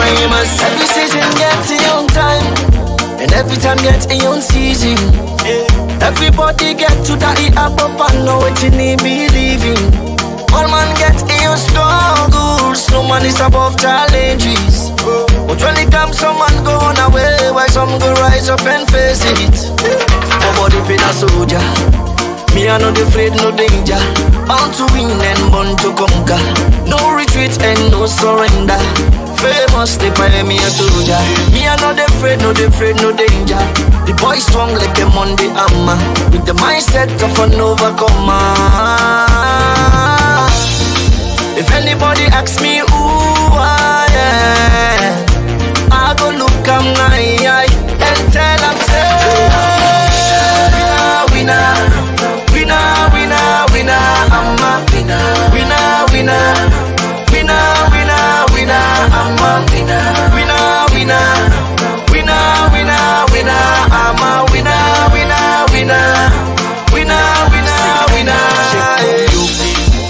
famous. Every season gets its own time, and every time gets its own season. Everybody get to die up and know what you need believing. All man get its own struggles, no man is above challenges. But when it comes, some man go on away, while some go rise up and face it. Nobody been a soldier, me I no afraid, no danger. Bound to win and born to conquer. No retreat and no surrender. Famous, they pay me a soldier. Me I no afraid, no danger. The boy strong like a Monday hammer, with the mindset of an overcomer. If anybody asks me who I am, I go look at my eye and tell them say, winner, winner, winner, winner, I'm a winner, winner, winner, winner, winner, winner, I'm a winner, winner, winner, winner, winner, winner, I'm a winner, winner, winner, winner, winner, winner.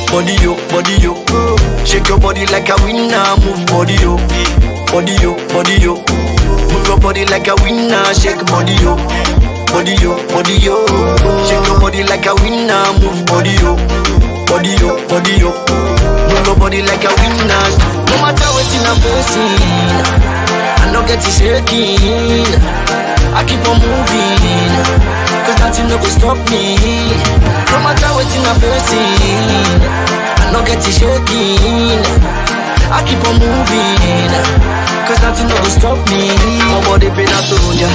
Body yo, body yo, shake your body like a winner. Move body yo, body yo, body yo. Move your body like a winner. Shake body yo, body yo, body yo. Shake your body like a winner. Move body yo, body yo, body yo. Move your body like a winner. No matter what I'm facing, I no get it shaking. I keep on moving, cause nothing no go stop me. No matter what I'm facing, I no get it shaking. I keep on moving, cause nothing no go stop me. Nobody been a soldier,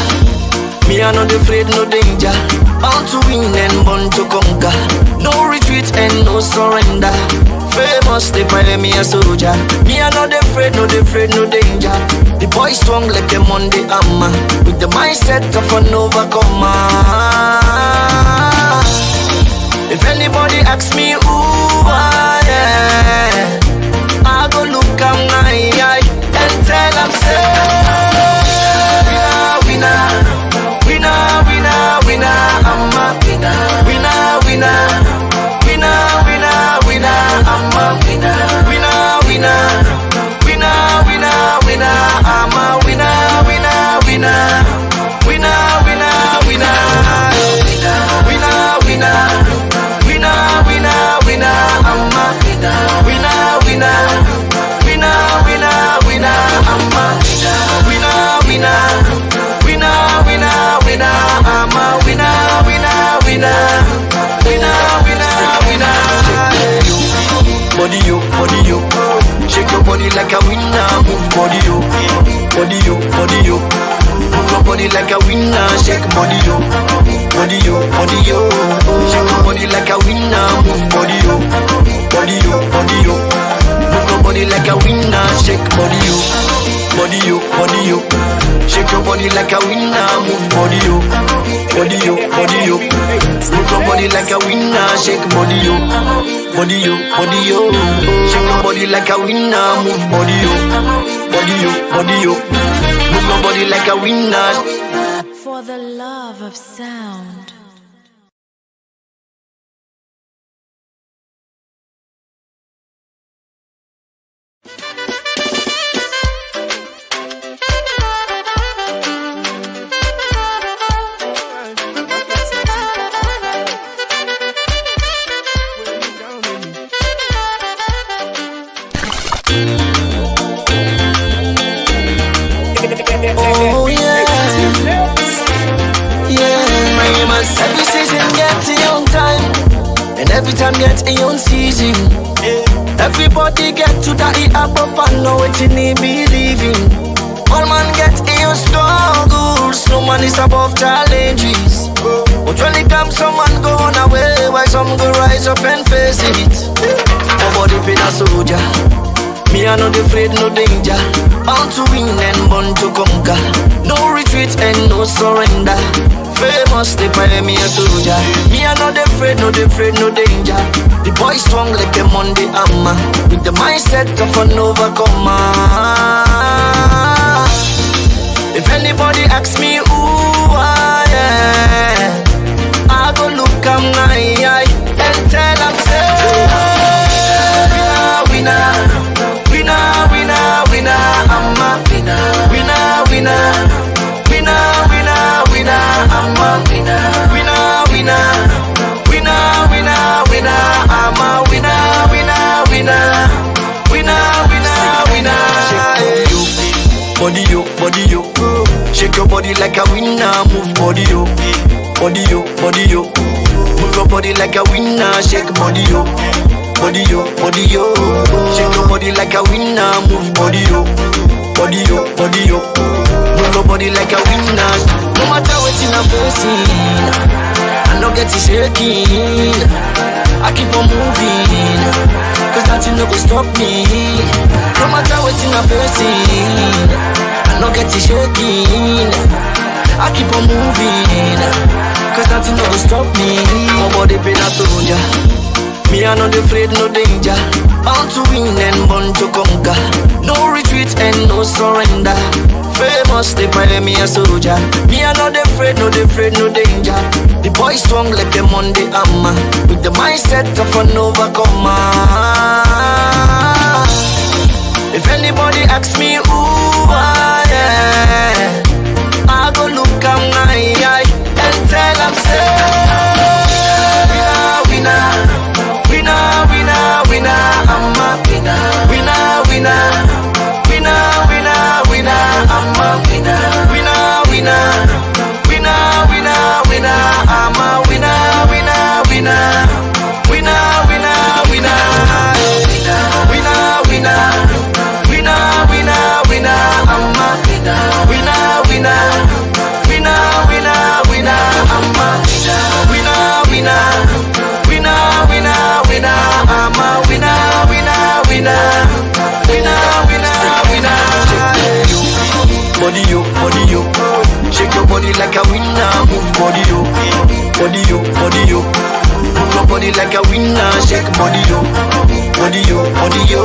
me I no afraid, no danger. Bound to win and born to conquer. No retreat and no surrender. Famous, they pay me a soldier. Me I no afraid, no danger. The boy strong like a Monday hammer, with the mindset of an overcomer. If anybody asks me who I am, I go look at my eye and tell them say, winner, winner, winner, winner, I'm a winner, winner, winner, winner, winner, winner, I'm a winner, winner, winner, winner, winner, winner, I'm a winner, winner, winner, winner, winner, winner, winner, winner, winner, winner, winner, I'm a winner, winner, winner, winner, winner, winner, I'm a winner, winner, winner, winner, winner, I'm a winner, winner, winner, winner, winner, winner. Body yo, body yo, shake your body like a winner. Move body yo, body yo, body yo. Move your body like a winner. Shake body yo, body yo, body yo. Shake your body like a winner. Move body yo, body yo, body yo. Move your body like a winner. Shake body yo, body yo, body yo. Shake your body like a winner. Move body yo, body yo, body yo. Move your body like a winner. Shake body yo, body yo, body yo. Shake your body like a winner. Move body yo, body yo, body yo. Move your body like a winner. For the love of sound. Oh yeah, yeah. Famous. Every season gets its own time, and every time gets its own season. Everybody get to die up and know what you need believing. All man get its own struggles, no man is above challenges. But when it comes, some man go on away, while some go rise up and face it. Nobody been a soldier, me I no afraid, no danger. Bound to win and born to conquer. No retreat and no surrender. Famous, they pay me a soldier. Me I no afraid, no danger. The boy strong like a Monday hammer, with the mindset of an overcomer. If anybody asks me who I am, I go look at my eye and tell them say, winner, winner, winner, winner, winner, I'm a winner. body like a winner, move body yo, body yo, body yo. Move your body like a winner, shake body yo, body yo, body yo. Shake your body like a winner, move body yo, body yo, body yo. Move your body like a winner. No matter what in a person, I don't get it shaking. I keep on moving, cause nothing no go stop me. No matter what in a person, I don't get it shaking. I keep on moving, cause nothing no go stop me. My body pain a soldier, me I not afraid, no danger. Bound to win and born to conquer. No retreat and no surrender. Famous, they pray me a soldier. Me I not afraid, no danger. The boy strong like the Monday hammer, with the mindset of an overcomer. If anybody asks me who I am, I go look at my eye and tell them say, winner, winner, winner, winner, I'm a winner, winner, winner, winner, winner, winner, I'm a winner, winner, winner, winner, winner, winner, I'm a winner, winner, winner, winner, winner, winner, winner, winner, winner, winner, winner, I'm a winner, winner, winner, winner, winner, winner, I'm a winner, winner, winner, winner, winner, I'm a winner, winner, winner, winner, winner, winner. Body yo, body yo, shake your body like a winner, move body yo, body yo, body yo. Move your body like a winner, shake body yo, body yo, body yo.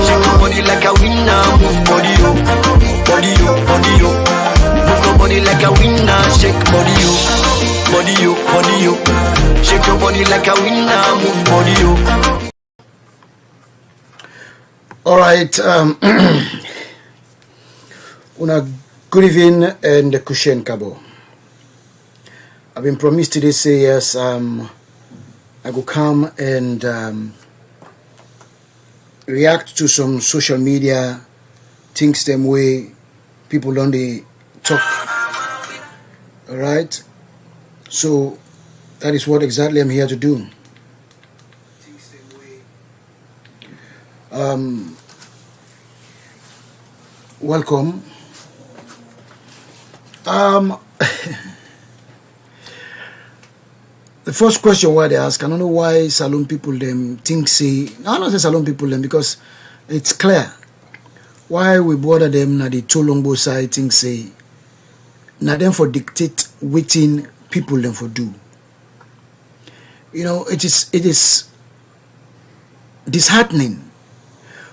Shake your body like a winner, move body yo, body yo, body yo. Move your body like a winner, shake body yo, body yo, body yo. Shake your body like a winner, move body yo. All right, una good evening and Kushen Kabo. I've been promised today say yes, I will come and react to some social media things them way people don't they talk. All right, so that is what exactly I'm here to do. Welcome. The first question why they ask, I don't know why Salone people them think say, I don't say Salone people them because it's clear why we bother them na the Tolongbo side think say na them for dictate waiting people them for do. You know, it is disheartening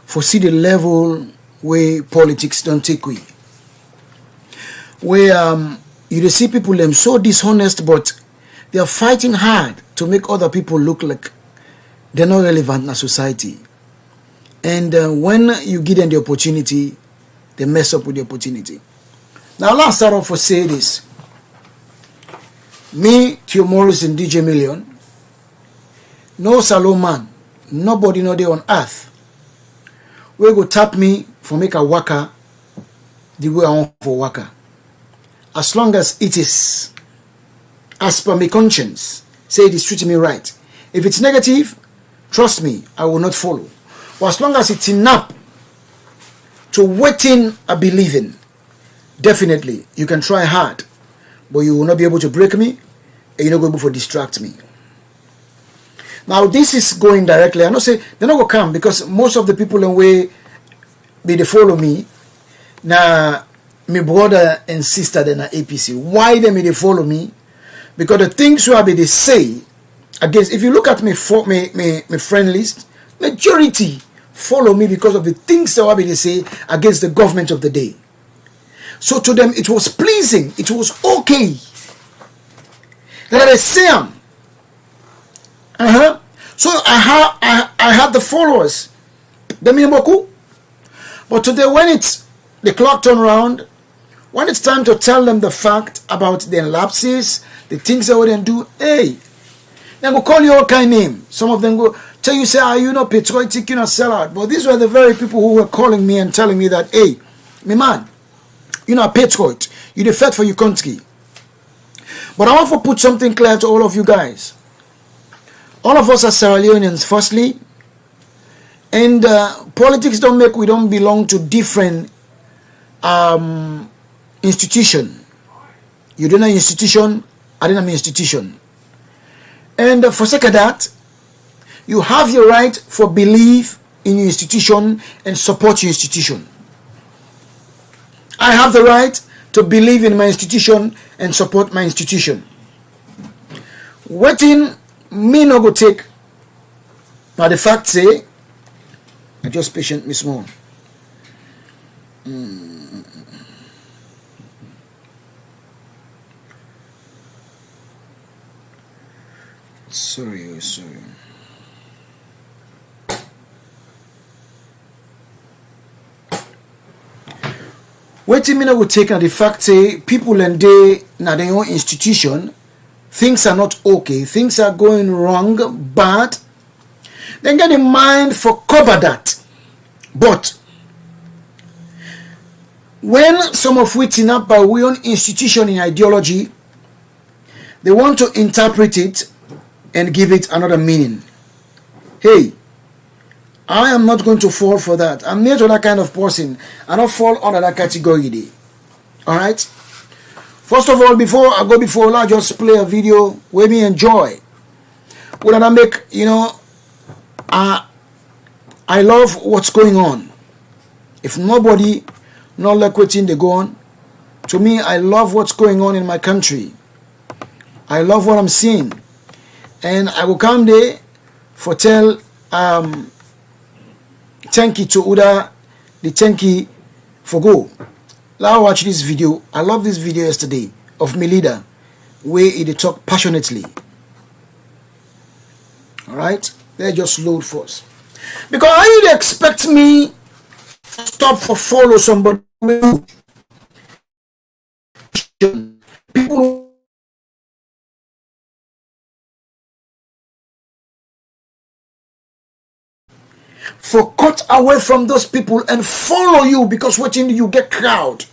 for see the level where politics don't take we. Where you see people them so dishonest, but they are fighting hard to make other people look like they're not relevant in a society. And when you give them the opportunity, they mess up with the opportunity. Now let's start off for say this. Me, Tio Morris and DJ Million, no Salone man, nobody no day on earth will go tap me for make a waka the way I want for waka. As long as it is as per my conscience, say it is treating me right. If it's negative, trust me, I will not follow. But as long as it's enough to waiting a believing, definitely you can try hard, but you will not be able to break me, and you're not going to be able to distract me. Now this is going directly. I know say they're not gonna come because most of the people in way they follow me. Now my brother and sister then are APC. Why they follow me? Because the things who they say against, if you look at my friend list, majority follow me because of the things that they say against the government of the day. So to them it was pleasing, it was okay that they say them. So I had the followers, but today when the clock turn around, when it's time to tell them the fact about their lapses, the things they wouldn't do, hey, they go call you all kind of name. Some of them go tell you, say, are you not patriotic, you not sell out. But these were the very people who were calling me and telling me that, hey, me man, You're not a patriot. You dey fight for your country. But I want to put something clear to all of you guys. All of us are Sierra Leoneans, firstly. And politics don't make we don't belong to different institution. You don't know institution, I don't know institution. And for sake of that, you have your right for belief in your institution and support your institution. I have the right to believe in my institution and support my institution. Waiting me no go take. Now the fact say, I just patient me small. Sorry. Waiting me no go take. Now the fact say people and they na their own institution, things are not okay, things are going wrong, but then get in mind for cover that. But when some of waiting up by we own institution in ideology, they want to interpret it and give it another meaning. Hey, I am not going to fall for that. I'm not that kind of person. I don't fall under that category. Alright? First of all, before I go before, I just play a video where me enjoy. When I make, I love what's going on. If nobody not like waiting they go on, to me, I love what's going on in my country. I love what I'm seeing. And I will come there for tell thank you to Uda, the thank you for go. Now watch this video. I love this video yesterday of my leader, where he talk passionately. Alright? They just load first. Because how you expect me to stop for follow somebody? People for cut away from those people and follow you because waiting you get crowd.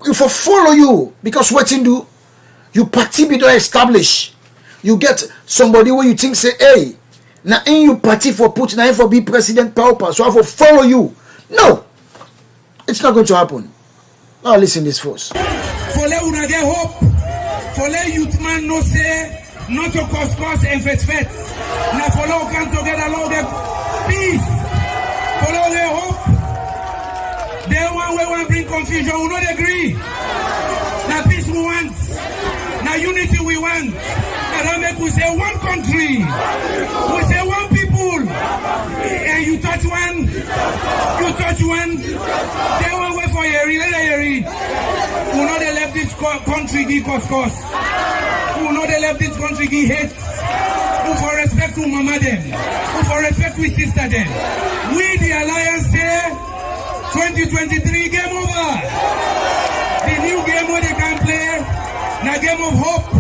If I follow you because waiting do you party be don't establish. You get somebody where you think say, hey, now in you party for put now for be president pauper, so I will follow you. No, it's not going to happen. Now listen this first. For let una get hope. For let youth man no say not to cause and fet. Now follow come together allow them peace. Follow their hope. They want bring confusion. We not agree. Now peace we want. Now unity we want. Now that make we say one country. We say one people. And you touch one. They want wait for Yeri. Let Yeri. We know they left this country give cause. We know they left this country give hate. Who for respect to mama them. Who for respect to sister them. We the alliance say 2023 game over. The new game where they can play. Now game of hope.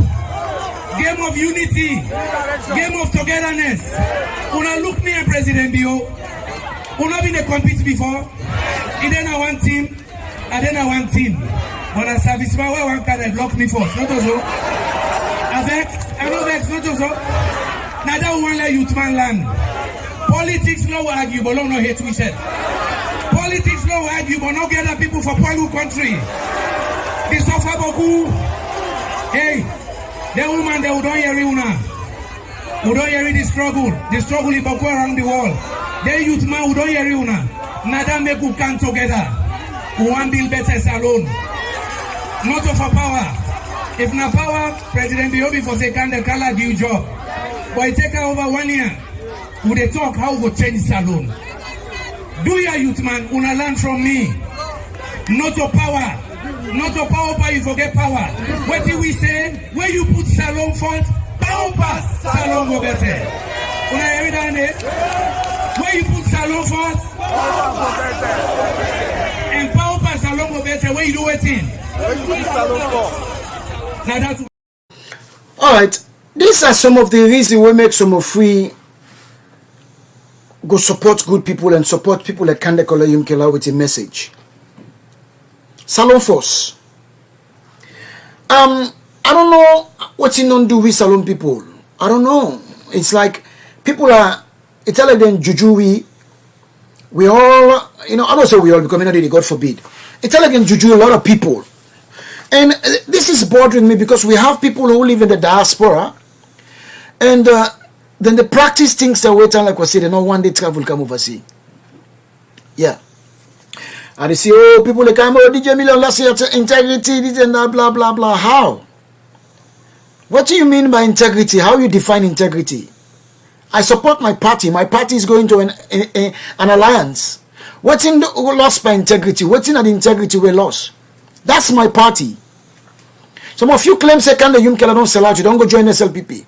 Game of unity. Game of togetherness. Una look me and President Bio. Una been a compete before. It then I one team. And then I one team. But a service man where one can block me first. Not also. I know that's not also. Now that one let youth man land. Politics no argue, but no hate we said. Politics no argue, but no gather people for Palu country. They suffer beaucoup. Hey, the woman they don't hear una. We don't hear the struggle. The struggle is beaucoup around the world. The youth man we don't hear una. Now that make we come together. We want build better salon. Not for power. If na power, President Biobi for say can the color give job. But it take over 1 year. Would they talk how we change salon? Do your youth man, una learn from me. Not your power. Not your power, but you forget power. What do we say? Where you put salon first, power pass, salon go better. Una hear it down there? Where you put salon first, and power pass, salon go better. Where you do it in? Now that's Alright, these are some of the reasons we make some of free go support good people and support people like Kande Kola Yumkela with a message. Salon Force. I don't know what you don't do with Salon people. I don't know. It's like people are, it's like them juju we all, I don't say we all because God forbid. It's like them juju a lot of people. And this is bothering me because we have people who live in the diaspora and then they practice things that wait like we say, they know one day travel come overseas. Yeah. And they say, oh, people they come, oh, DJ Million last year integrity, this and that, blah, blah, blah. How? What do you mean by integrity? How you define integrity? I support my party. My party is going to an alliance. What's in the lost by integrity? What's in the integrity we lost? That's my party. Some of you claim second the Yumkela don't sell out, you don't go join SLPP.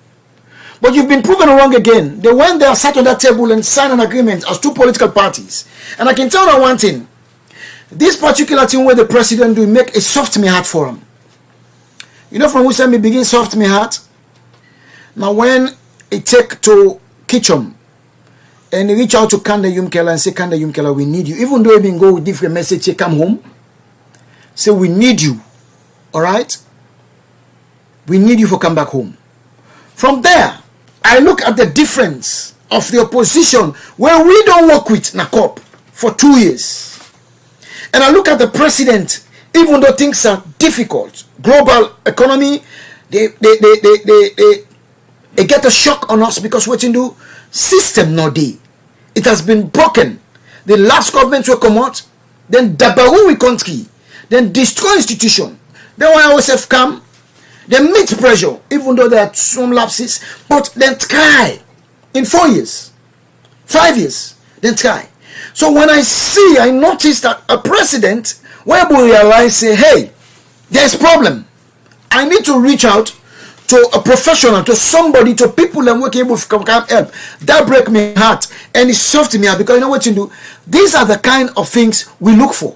But you've been proven wrong again. They went there, sat on that table and signed an agreement as two political parties. And I can tell you one thing. This particular thing where the president do make a soft me heart for him. You know from which time we begin soft me heart? Now when it take to Kitchum and reach out to Kanda Yumkela and say, Kanda Yumkela, we need you. Even though he been go with different message, say come home. Say we need you. Alright? We need you for come back home. From there, I look at the difference of the opposition where we don't work with NACOP for 2 years. And I look at the president, even though things are difficult, global economy, they get a shock on us because what you do, system no day. It has been broken. The last government will come out, then dabaru we country, then destroy institution. Then when ourselves come, they meet pressure, even though there are some lapses, but then try in 4 years, 5 years, then try. So when I notice that a president where we realize, say, hey, there's problem. I need to reach out to a professional, to somebody, to people and working able to come help. That break my heart and it soft me out because you know what you do? These are the kind of things we look for.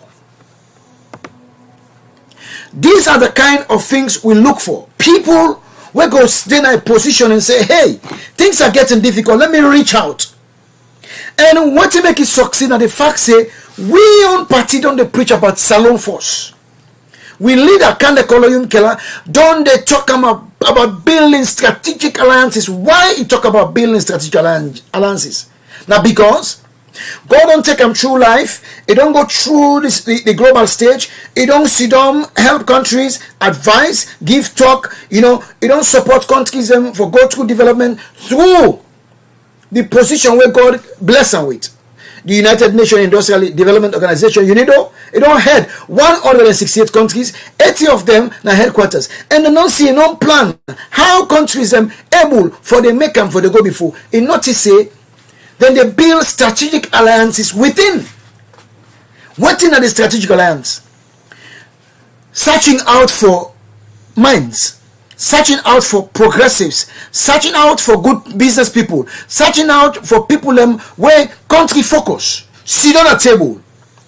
These are the kind of things we look for. People will go stay in a position and say, hey, things are getting difficult. Let me reach out. And what to make it succeed are the fact say, we on party don't they preach about Salon Force. We lead a kind of Koloyum Killer. Don't they talk about building strategic alliances? Why you talk about building strategic alliances? Now because God don't take them through life. It don't go through the global stage. It don't sit down, help countries, advise, give talk. It don't support countries for go through development through the position where God bless them with. The United Nations Industrial Development Organization, UNIDO, it don't head 168 countries, 80 of them na headquarters. And they don't see no plan how countries able for they make them for they go before. In notice say, then they build strategic alliances within. What in are the strategic alliance? Searching out for minds, searching out for progressives, searching out for good business people, searching out for people where country focus, sit on a table.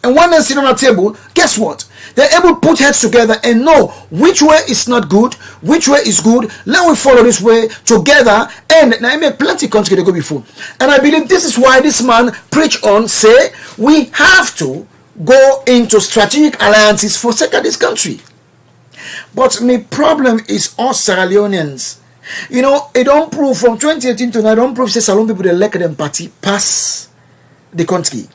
And when they sit on a table, guess what? They're able to put heads together and know which way is not good, which way is good. Let me follow this way together. And now I make plenty of countries to go before. And I believe this is why this man preach on, say, we have to go into strategic alliances for sake of this country. But my problem is us Sierra Leoneans. It don't prove from 2018 to now, don't prove say Salon people they elect them party pass the country.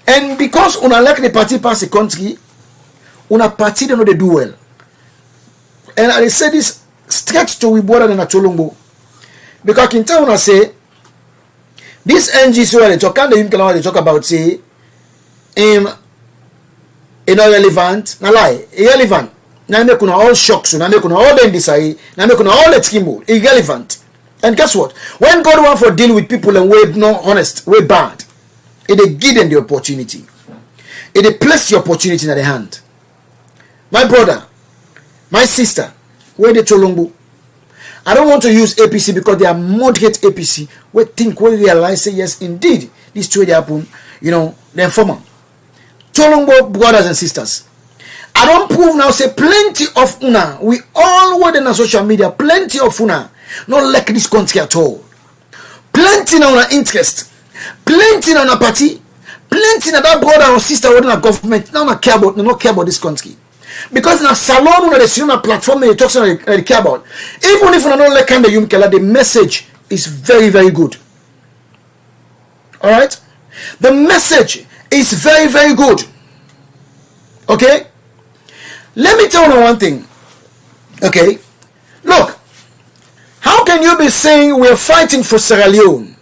And because una elect the party pass the country, una party they know they do well. And I say this straight to we border than a Cholombo. Because I can tell una say this NGC where they talk and they talk about say irrelevant, na lie, irrelevant. Now make una all shocks, now make una all them decide, now make una all let's kimbo, irrelevant. And guess what? When God want for deal with people and way not honest, way bad, it give them the opportunity. It place the opportunity in the hand. My brother, my sister, where they Cholombo. I don't want to use APC because they are moderate APC. We think, we realize, say yes, indeed, this trade happen, they're formal. Cholombo brothers and sisters. I don't prove now, say plenty of una. We all were in social media, plenty of una. Not like this country at all. Plenty now on interest. Plenty on a party. Plenty of that brother or sister within a government now not care about this country. Because in a salon when they see on a platform they talk something they care about. Even if you don't like kind of Yumkela, the message is very, very good. Alright? The message is very, very good. Okay? Let me tell you one thing. Okay? Look, how can you be saying we're fighting for Sierra Leone?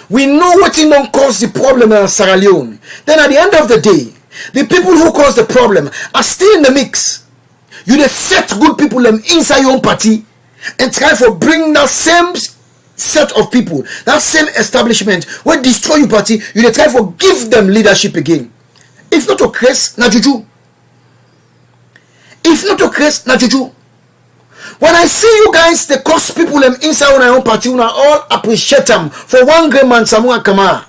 We know what don't cause the problem in Sierra Leone. Then at the end of the day, the people who cause the problem are still in the mix. You defect good people inside your own party and try to bring that same set of people, that same establishment where destroy your party, you try to give them leadership again. If not to Chris, na juju. If not to Chris, na juju. When I see you guys, the cost people inside our own party, we all appreciate them. For one great man, Samoa Kamara.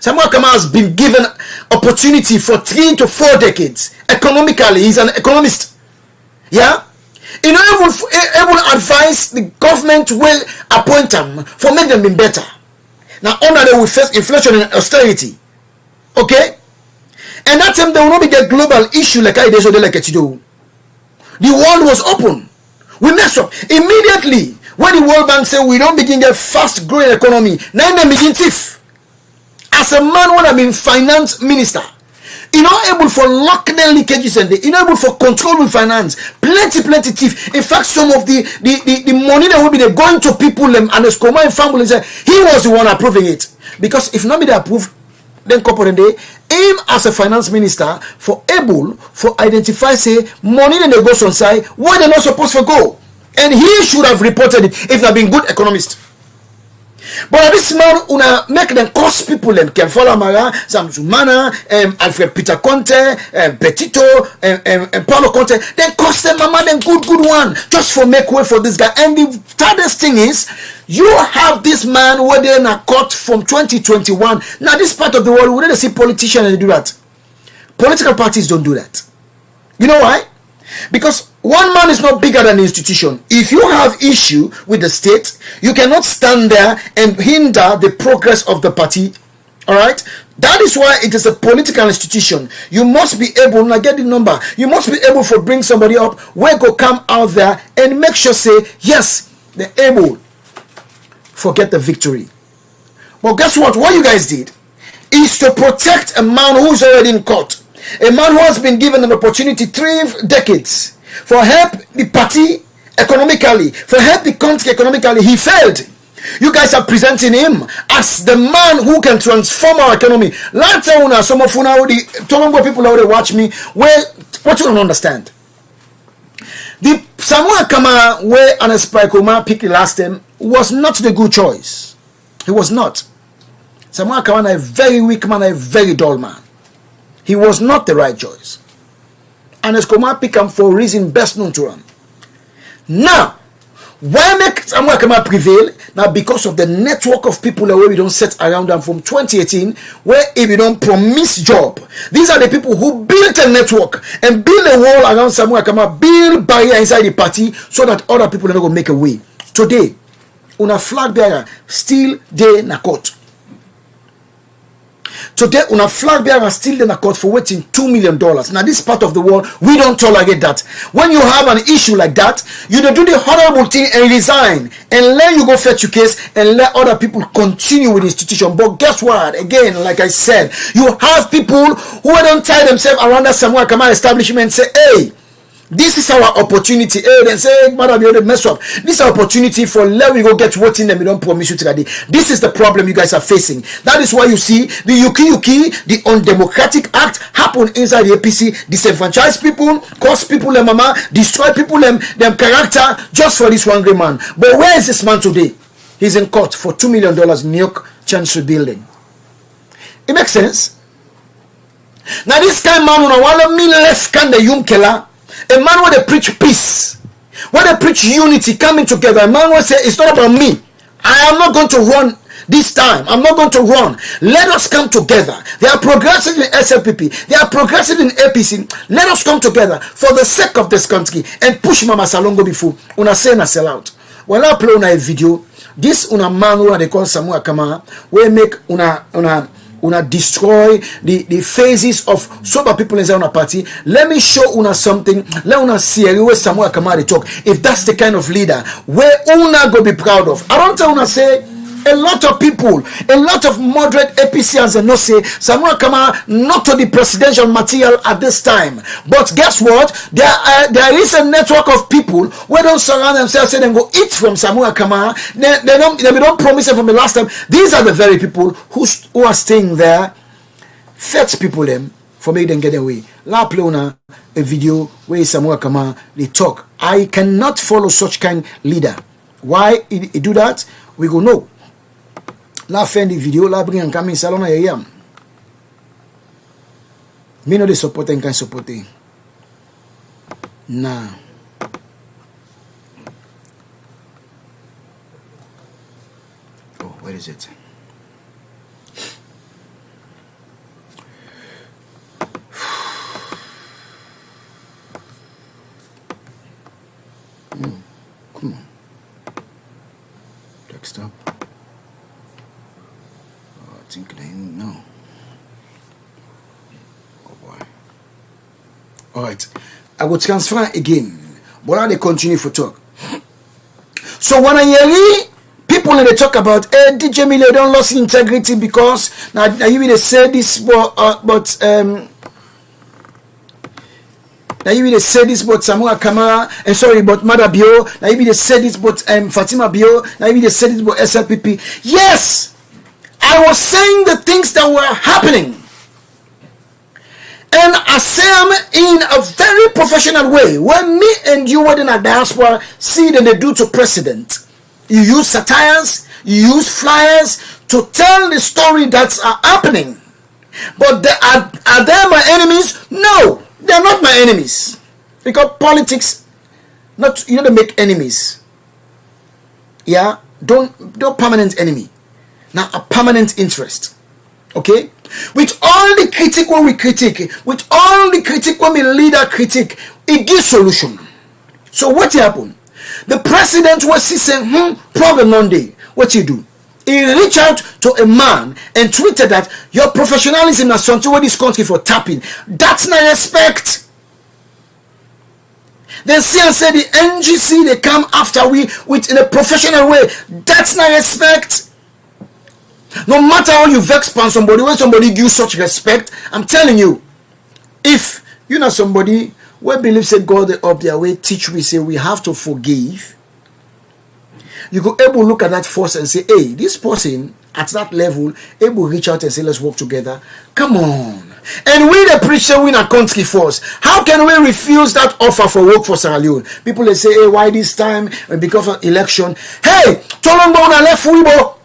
Samoa Kamara has been given opportunity for 3 to 4 decades. Economically, he's an economist. Yeah? He not able to advise the government will appoint them for make them be better. Now, under they will face inflation and austerity. Okay? And that time, there will not be a global issue like I did, so they like it to do. The world was open. We messed up immediately when the World Bank said we don't begin a fast growing economy. Now they begin thief. As a man when I've been finance minister, you're not able for lock down leakages and you're not able for control with finance. Plenty thief. In fact, some of the money that will be there going to people and the Skoma and family say he was the one approving it. Because if not be approved, then corporate day aim as a finance minister for able for identify say money then they go on side where they're not supposed to go, and he should have reported it if not been good economist. But this man una make them cost people them Kemfola Mara, Zamzumana, Alfred Peter Conte, Petito, and Paulo Conte. They cost them mama them good one just for make way for this guy. And the saddest thing is you have this man where they're in a court from 2021. Now this part of the world we don't see politicians do that. Political parties don't do that. You know why? Because one man is not bigger than the institution. If you have issue with the state, you cannot stand there and hinder the progress of the party. Alright? That is why it is a political institution. You must be able, now get the number, you must be able to bring somebody up where go come out there and make sure say, yes, they're able forget the victory. But guess what? What you guys did is to protect a man who is already in court. A man who has been given an opportunity 3 decades for help the party economically, for help the country economically. He failed. You guys are presenting him as the man who can transform our economy. Last time, some of the Toronto people already watch me. Well, what you don't understand? The Samoa Kamara where Anas Paikoma picked last time was not the good choice. He was not. Samoa Kamara, a very weak man, a very dull man. He was not the right choice. And Escoma pick him for a reason best known to him. Now, why make Samoa Kamara prevail? Now, because of the network of people that we don't set around them from 2018, where if you don't promise job, these are the people who built a network and build a wall around Samoa Kamara, build barrier inside the party so that other people are not going to make a way. Today, una flag bearer still there in a court. Today, on a flag bearer still in a court for waiting $2 million. Now, this part of the world, we don't tolerate that. When you have an issue like that, you don't do the horrible thing and resign and let you go fetch your case and let other people continue with the institution. But guess what? Again, like I said, you have people who don't tie themselves around that Samoa Kamara establishment and say, hey, this is our opportunity. Hey, then say, madam, you already mess up. This is our opportunity for let we go get what in them. We don't promise you today. This is the problem you guys are facing. That is why you see the Yuki, the undemocratic act happen inside the APC. Disenfranchise people, cause people them mama, destroy people them character just for this one great man. But where is this man today? He's in court for $2 million in New York Chancery Building. It makes sense. Now this kind man on a wala meaningless kind of Yumkela. A man where they preach peace, where they preach unity, coming together. A man will say, it's not about me. I am not going to run this time. I'm not going to run. Let us come together. They are progressive in SLPP. They are progressive in APC. Let us come together for the sake of this country and push Mama Salongo before. Una say na sell out. When I play on a video, this una man who they call Samoa Kamara, we make una una destroy the phases of sober people inside una party. Let me show una something. Let una see where Samuel Kamara talk. If that's the kind of leader where una go be proud of. I don't tell una say a lot of people, a lot of moderate APCs and not say Samuel Kamara not to the presidential material at this time. But guess what? There is a network of people who don't surround themselves and go eat from Samuel Kamara. They don't promise it from the last time. These are the very people who are staying there. Fetch people them for make them get away. La play a video where Samuel Kamara they talk. I cannot follow such kind leader. Why he do that? We go no. La fin the video, la bring un camin salon à yam. Me no de supporter and can supporter. Nah. Oh, where is it? Come on. Next up. I think they know. Oh boy. Alright. I will transfer again. But now they continue for talk. So when I hear people they talk about DJ Millie don't lose integrity because now you will say this but now you will say this but Samuel Kamara and sorry but Mada Bio. Now you will say this but Fatima Bio. Now you will say this but SLPP. Yes, I was saying the things that were happening, and I say them in a very professional way. When me and you were in a diaspora, see that they do to president. You use satires, you use flyers to tell the story that's happening. But are they my enemies? No, they're not my enemies. Because politics, they make enemies. Yeah, don't permanent enemy. Now a permanent interest. Okay? With all the critique when we critique, with all the critique when we leader critique, it gives solution. So what happened? The president was saying, problem Monday. What you do? He reached out to a man and tweeted that your professionalism is something where this country for tapping. That's not respect. Then see and say the NGC they come after we with in a professional way. That's not respect. No matter how you vex upon somebody, when somebody gives such respect, I'm telling you, if you know somebody who believes that God up their way, teach we say we have to forgive, you go able to look at that force and say, hey, this person at that level, able to reach out and say, let's work together. Come on. And we the preacher win a country force. How can we refuse that offer for work for Sierra Leone? People they say, hey, why this time? Because of election. Hey, Tolombo on left Weibo.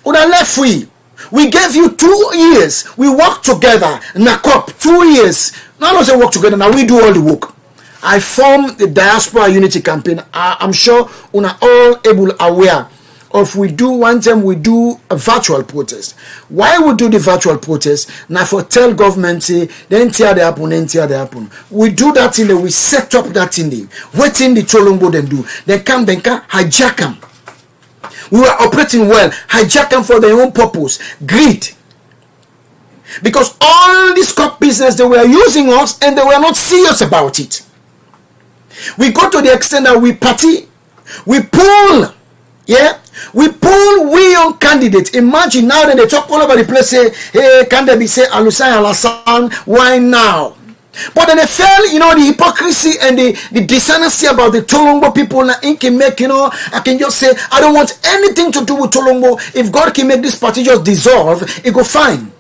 Una left free. We gave you 2 years. We worked together. NACOP, 2 years. Now let's work together. Now we do all the work. I formed the Diaspora Unity Campaign. I'm sure una all able aware of we do one time we do a virtual protest. Why we do the virtual protest? Now for tell government say then tear the happen. We do that in the we set up that in the waiting the Tolombo then do. Then come hijack them. We were operating well, hijack them for their own purpose, greed. Because all this cop business, they were using us and they were not serious about it. We go to the extent that we party, we pull, we young candidates. Imagine now that they talk all over the place, say, hey, can they be say Alusai Alasan, why now? But then they felt, the hypocrisy and the dishonesty about the Tolombo people. Now, I can make, I can just say, I don't want anything to do with Tolombo. If God can make this party just dissolve, it go fine.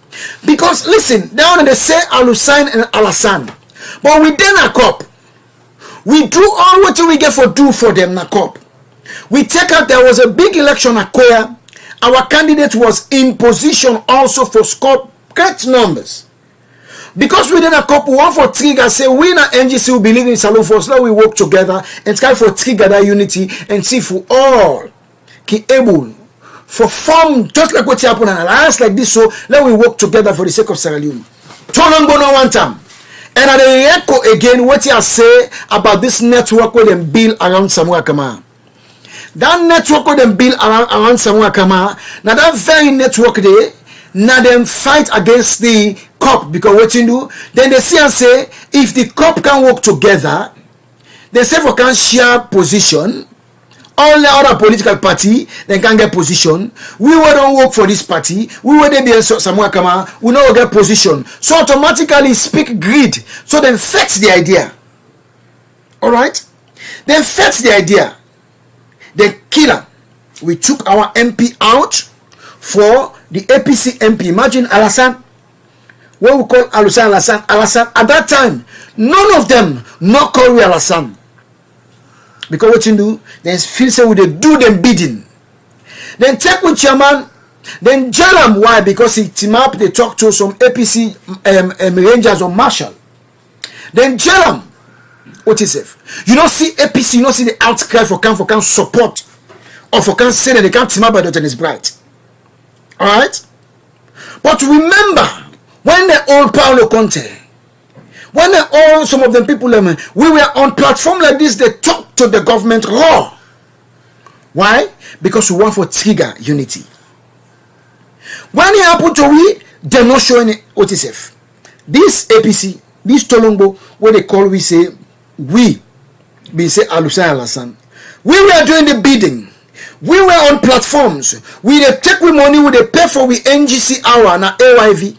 Because, listen, down they say Alusain and Alasan. But within NACOP, we do all what we get for do for them, NACOP. We take out, there was a big election at Koya. Our candidate was in position also for score great numbers. Because we did a couple one for trigger, say we in NGC will believe in Salon Force, now we work together and try for trigger that unity and see for all be able for form just like what happened and alliance like this. So let we work together for the sake of Sierra Leone. Tolombo no one time. And I echo again what you say about this network where them build around Samuel Kamara. That network where them build around Samuel Kamara. Now that very network there. Now them fight against the COP because what you do, then they see and say if the COP can work together, they say for can share position. All the other political party they can get position. We will don't work for this party. We will be somewhere come out. We not get position. So automatically speak greed. So then fetch the idea. All right. Then fetch the idea. Then kill her. We took our MP out for the APC MP. Imagine Alassane. What we call Alassane. At that time, none of them not call we Alassane. Because what you do, then feel say we they do them bidding. Then take with chairman, then jail them. Why? Because he team up, they talk to some APC rangers or marshal. Then jail them. What is it? You don't see APC, you don't see the outcry for can support or for can say that they can't team up by Dr. is bright. Alright? But remember, when the old Paulo Conte, when all some of them people, we were on platform like this, they talk to the government raw. Why? Because we want for trigger unity. When it happened to we, they're not showing it. What is it? This APC, this Tolombo, what they call we say say Alassane. We were doing the bidding. We were on platforms. We they take we money, we they pay for we NGC hour and AYV.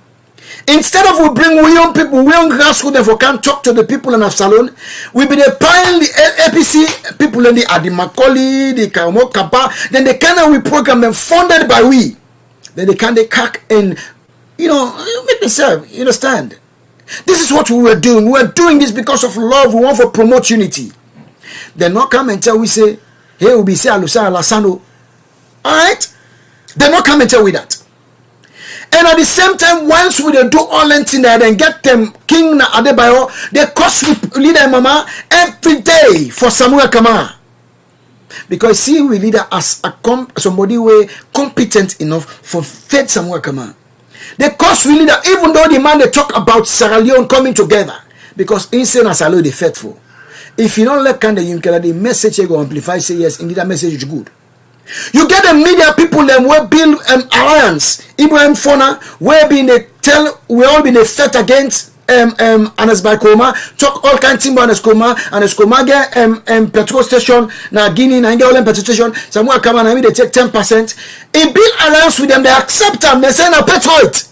Instead of we bring we young people, we young grassroots for can talk to the people in our salon, we be the pile the APC people in the Adi Macaulay, the Kamo Kappa, then they can we program them funded by we. Then they can they cack and make me serve. You understand? This is what we were doing. We were doing this because of love. We want to promote unity. They not come and tell we say, hey, we be say Alassane. Alright? They not come and tell we that. And at the same time, once we do all that there, then get them King Adebayo, they cost leader mama every day for Samuel Kamara. Because see, we leader as somebody way competent enough for Fed Samuel Kamara. They cost we leader, even though the man they talk about Sierra Leone coming together, because insane as I know they faithful. If you don't let Kanda Yumkela, the message you go amplify, say yes, indeed that message is good. You get the media people them will build an alliance. Ibrahim Fona where been they tell we all been a fight against Anas Baikoma, talk all kind of things about Anas Koma get petrol station na Guinea na all petrol station. Somewhere come and they take 10%. He build alliance with them, they accept them, they say na petrol it.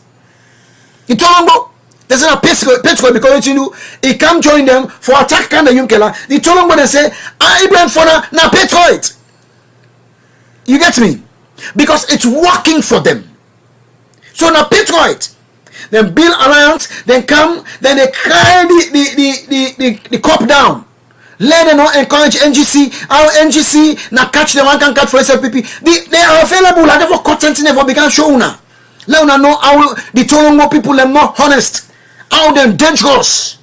He told them they say na petrol because you know he come join them for attack Kanda Yumkela. He told them they say Ibrahim Fona na petrol it. You get me? Because it's working for them. So now Patriot, then build alliance, then come, then they cry the cop down. Let them not encourage NGC. Our NGC now catch them, one can catch for SLPP. They are available. I never content never began show now. Let them know how the Tolongo people are more honest. How them dangerous.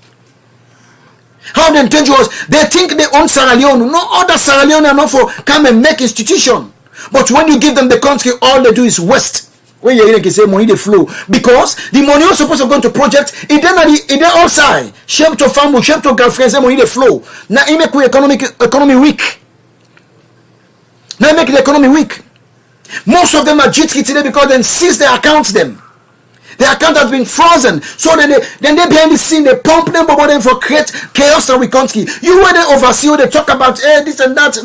How them dangerous. They think they own Sierra Leone. No other Sierra Leone are not for come and make institution. But when you give them the country, all they do is waste. When you can say money they flow, because the money was supposed to go into project, it then outside shape to family, shape to girlfriends, money they flow. Now it make the economy weak. Now it make the economy weak. Most of them are G3 today because then seize their accounts them. Their account has been frozen. So then they behind the scene, they pump them over them for create chaos in the country. You were the overseer, they talk about this and that,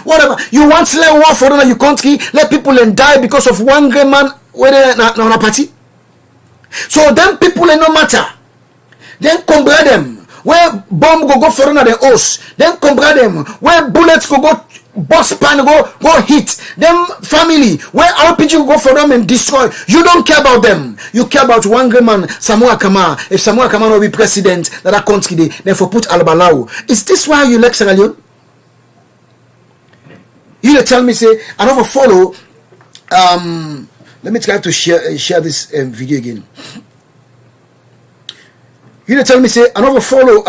whatever. You want to let war for them in your country, let people then die because of one great man on a party. So then people no matter. Then compare them. Where bomb go for another house. Then compare them. Where bullets go boss pan go hit them family, where RPG go for them and destroy. You don't care about them. You care about one great man, Samuel Kamara. If Samuel Kamara will be president, that country then for put Albalau. Is this why you like Sierra Leone? You tell me say I never follow. Let me try to share this video again. You tell me say I never follow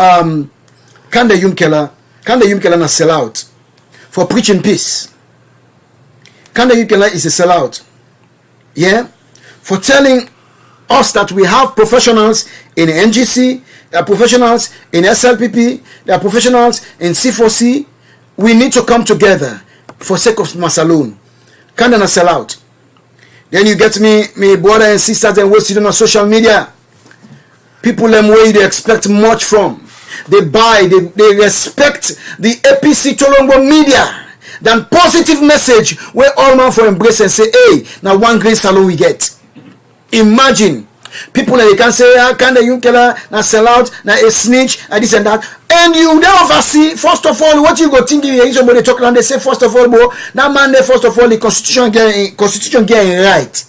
Kanda Yumkela na sell out for preaching peace. Kanda Yumkela is a sellout. Yeah? For telling us that we have professionals in NGC, there are professionals in SLPP, there are professionals in C4C. We need to come together for sake of Masalone. Kanda na sellout. Then you get me brother and sisters and we sit on social media. People them way they expect much from. They buy, they respect the APC Tolongo media than positive message where all man for embrace and say, hey, now one green salon we get. Imagine people that they can say, can the Yunkela now sell out, now a snitch, and this and that. And you never see, first of all, what you go thinking here, somebody talk and they say, first of all, bro, that man there, first of all, the constitution getting right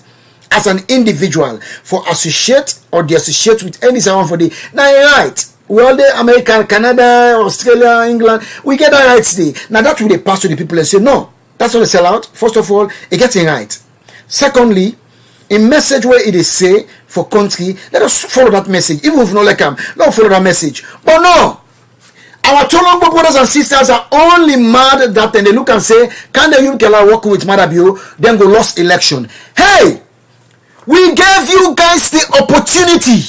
as an individual for associate or the associate with any someone for the now right. We all the American, Canada, Australia, England, we get that right today. Now that will they pass to the people and say, no, that's not a sellout. First of all, it gets it right. Secondly, a message where it is say for country, let us follow that message. Even if we don't like them, don't follow that message. But no, our Tolongo brothers and sisters are only mad that and they look and say, can the Yunkela work with Madabio, then go lost election. Hey, we gave you guys the opportunity.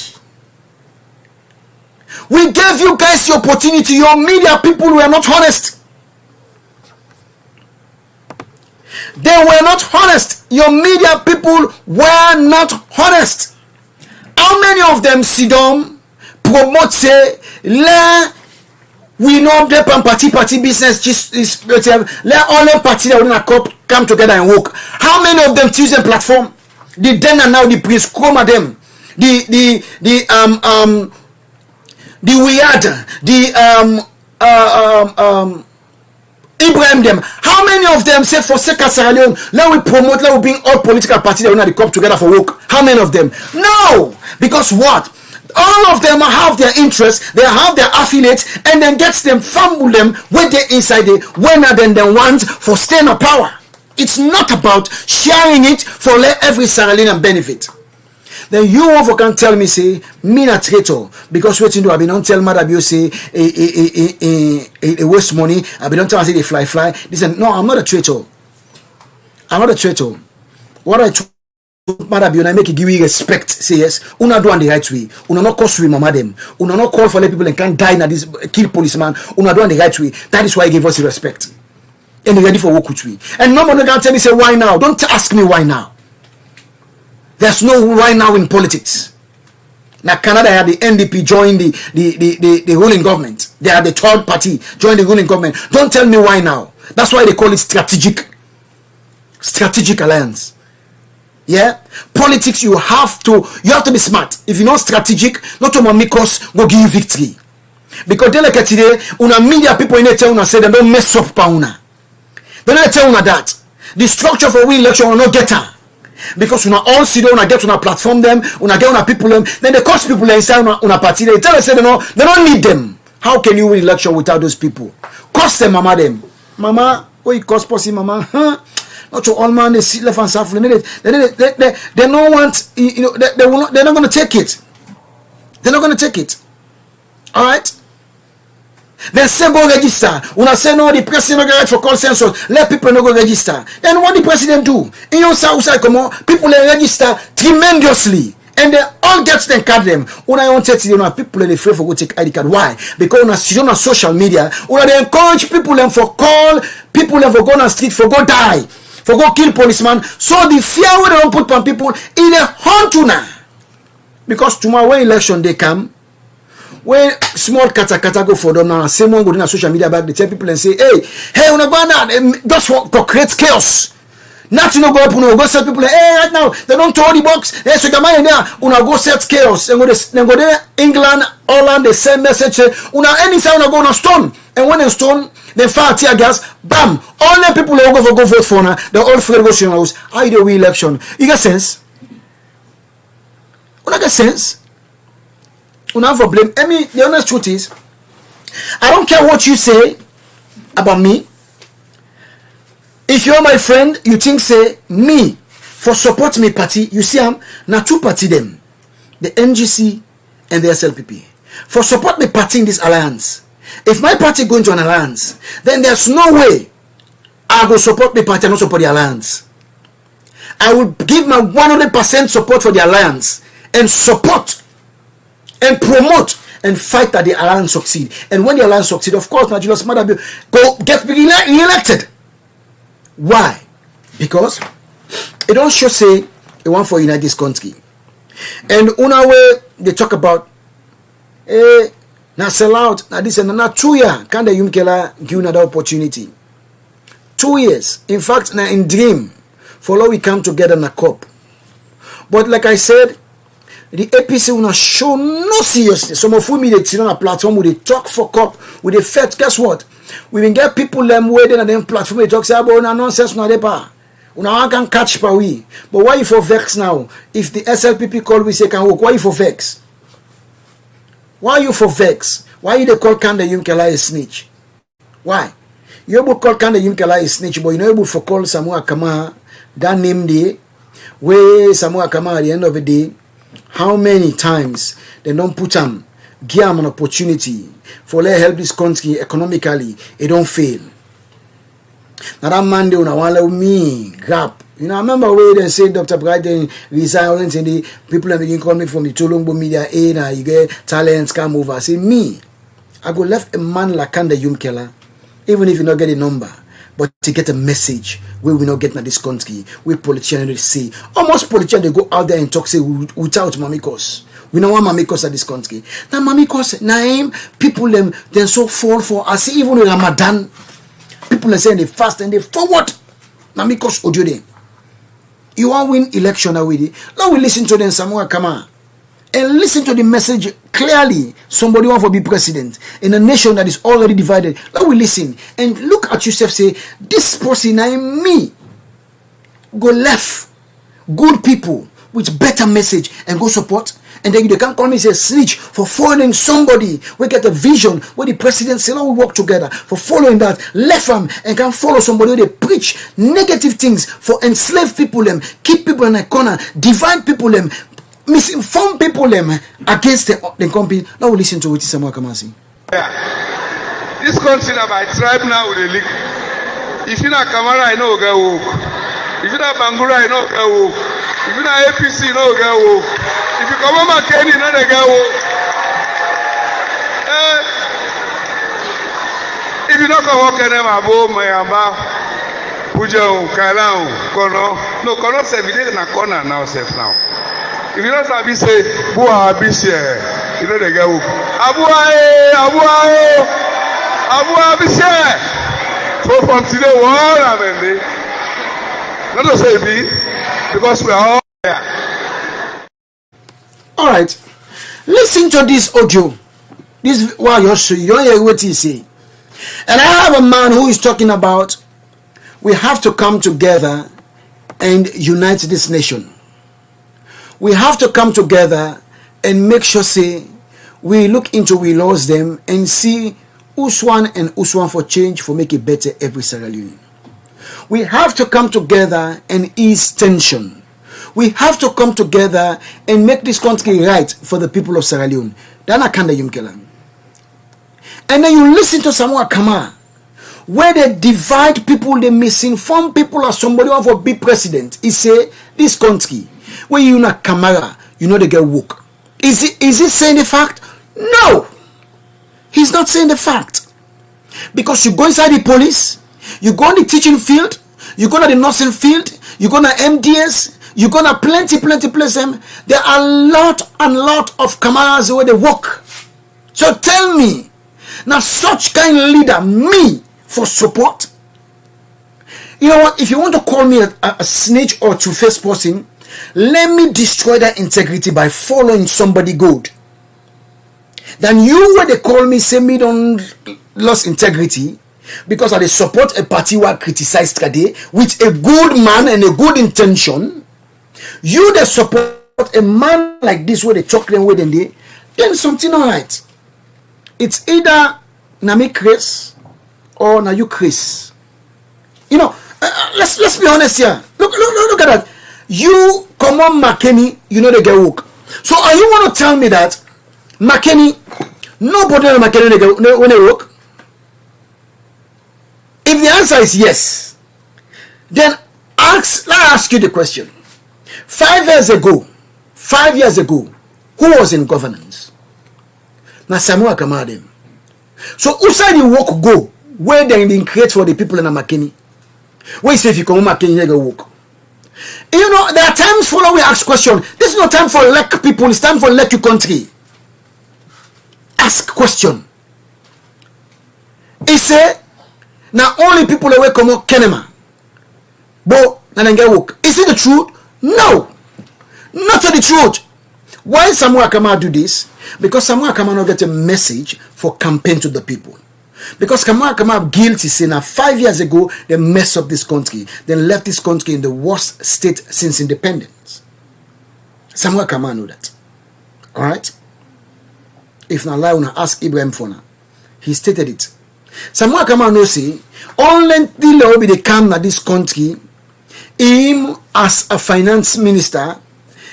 We gave you guys the opportunity. Your media people were not honest. They were not honest. Your media people were not honest. How many of them sit down, promote, say, we know the party business just is let all the party that within a come together and work. How many of them choose a platform? The then and now the Prince Chroma them. The Weird, Ibrahim them. How many of them say for Sierra Leone, let we promote, let we bring all political parties that want to come together for work? How many of them? No! Because what? All of them have their interests, they have their affiliates, and then gets them, fumble them when they're inside the winner than the ones for staying of power. It's not about sharing it for let every Sierra Leonean benefit. Then you over can tell me say me a traitor because what you do I be don't tell Madabio say a waste money. I be don't tell I say they fly. Listen, no, I'm not a traitor. I'm not a traitor. What I told Madabio I make it give you respect. Say yes, una do on the right way. Una not cause we mama them. Una not call for let people and can't die na this kill policeman. Una do on the right way. That is why he gave us the respect. And they ready for work with we. And nobody can tell me say why now. Don't ask me why now. There's no why now in politics. Now Canada had the NDP join the ruling government. They are the third party join the ruling government. Don't tell me why now. That's why they call it strategic alliance. Yeah, politics you have to be smart. If you're not strategic, not to make us go give you victory. Because they like today, una media people in tell una say they don't mess up pauna. They don't tell una that the structure for we election will not get her. Because una all sit down, una get una platform them, una get una people them, then they cost people inside una party. They tell us say they don't need them. How can you win election without those people? Cost them, mama them. Mama, what you cost pussy, mama? Huh? Not to all man they sit left and south. They don't want, you know, they will not, they're not gonna take it. They're not gonna take it. Alright? Then say go register. Una say no, the president no right for call census. Let people no go register. Then what the president do? In your south side come on, people they register tremendously. And they all get them card them. Una don't take it, people they afraid for go take ID card. Why? Because una sit on social media, una they encourage people them for call, people them for go on the street, for go die, for go kill policeman. So the fear we don't put on people in a hunt una. Because tomorrow when election they come, when small kata go for them now, same one go on social media back, they tell people and say, hey, una go now, just for create chaos. Nothing no go up, una go set people, hey, right now, they don't throw the box, hey, so the man there, una go set chaos, and then go there, England, Holland, the same message, una anytime una go on a stone, and when they stone, they fire tear gas, bam, all the people who go vote for now, they all free to go to your house, how do we election? You get sense? Una get sense? Una have a blame. I mean, the honest truth is, I don't care what you say about me. If you're my friend, you think say me for support me party. You see, I'm now two party them, the NGC and the SLPP. For support me party in this alliance. If my party go into an alliance, then there's no way I will support the party and not support the alliance. I will give my 100% support for the alliance and support and promote and fight that the alliance succeed. And when the alliance succeed, of course, Julius Maada go get re-elected. Why? Because it don't show say a one for unite this country. And una way they talk about na sell out, na this and na 2 years can the Yumkela give another opportunity. 2 years. In fact, na in dream, follow we come together na COP. But like I said, the APC will not show no seriousness. Some of we they sit on a platform where they talk for COP, with the fed. Guess what? We will get people them waiting on them platform. They talk say about nonsense, no depa. Una can catch pa we. But why you for vex now? If the SLPP call we say can work, why you for vex? Why you for vex? Why you they call Kanda Yumkela a snitch? Why? You able call Kanda Yumkela a snitch, but you know able for call Samoa Kama that name day, where Samoa Kama at the end of the day, how many times they don't put them, give them an opportunity for let help this country economically, it don't fail. Now that man they una want me gap. You know, I remember where they say Dr. Brighton resigned and the people that begin coming from the Tolombo media aid and you get talents come over. I say me, I go left a man like Kanda Yumkela, even if you not get a number, but to get a message where we not get in this country, where politicians say, almost politicians they go out there and talk say without mamikos. We don't want mamikos at this country. Now mamikos, name people them then so fall for. I see even in Ramadan, people are saying they fast and they forward mamikos odio. You want win election already. Now we listen to them Samoa Kama and listen to the message clearly. Somebody want to be president in a nation that is already divided. Now we listen and look at yourself. Say this person and me go left. Good people with better message and go support. And then they can't call me say snitch for following somebody. We get a vision where the president say, "Now we work together for following that." Left them and can follow somebody where they preach negative things for enslaved people them, keep people in a corner, divide people them, misinform people them against the company. Now we listen to what Samoa Kamasi. Yeah. This country now by tribe now with the league. If you're not Kamara, I know get woke. If you're not Bangura, I know get woke. If you're not APC, you know get woke. If you come on Kenny, you know they get woke. If you not come walk in them above my amba, Puja, Kaila, Kono, no Kono say we did na corner now safe now. If you don't sabi say, Bua Abishe, you know they get woke. Abu Abishe. So from today, what I mean, not to say me, because we are all here. All right, listen to this audio. This wow, you don't hear what he say. And I have a man who is talking about we have to come together and unite this nation. We have to come together and make sure say we look into we laws them and see Uswan and Uswan for change for make it better every Sierra Leone. We have to come together and ease tension. We have to come together and make this country right for the people of Sierra Leone. Dana Kanda Yumkela. And then you listen to Samoa Kama, where they divide people, they misinform people as somebody want to be president. He say, this country, where you not Kamara, you know they get woke. Is he saying the fact? No. He's not saying the fact. Because you go inside the police, you go on the teaching field, you go to the nursing field, you go to MDS, you go to plenty places. There are a lot of Kamaras where they work. So tell me, now such kind of leader, me, for support? You know what? If you want to call me a snitch or two-faced person, let me destroy that integrity by following somebody good. Then you where they call me say me don't lost integrity because I support a party who criticized today with a good man and a good intention. You that support a man like this where they talk them way then something alright. It's either Nami Chris or na you Chris. You know, let's be honest here. Look at that. You come on McKinney, you know they get woke. So are you want to tell me that McKinney, nobody on McKinney when they woke? If the answer is yes, then let me ask you the question. 5 years ago, who was in governance? Na Samoa Kamara. So who said the work go? Where they create for the people in McKinney? Where say if you come McKinney, you go work. You know, there are times for we ask question. This is not time for elect people. It's time for elect your country. Ask question. He say, now only people away come out Kenema. But then get work. Is it the truth? No. Not the truth. Why Samuel Kama do this? Because Samuel Kama not get a message for campaign to the people. Because Samuel Kama guilty say now 5 years ago they messed up this country. They left this country in the worst state since independence. Samuel Kama know that. Alright? If not lie, una ask Ibrahim Fona. He stated it. Samuel Kama know say only till be the come na this country. Him as a finance minister,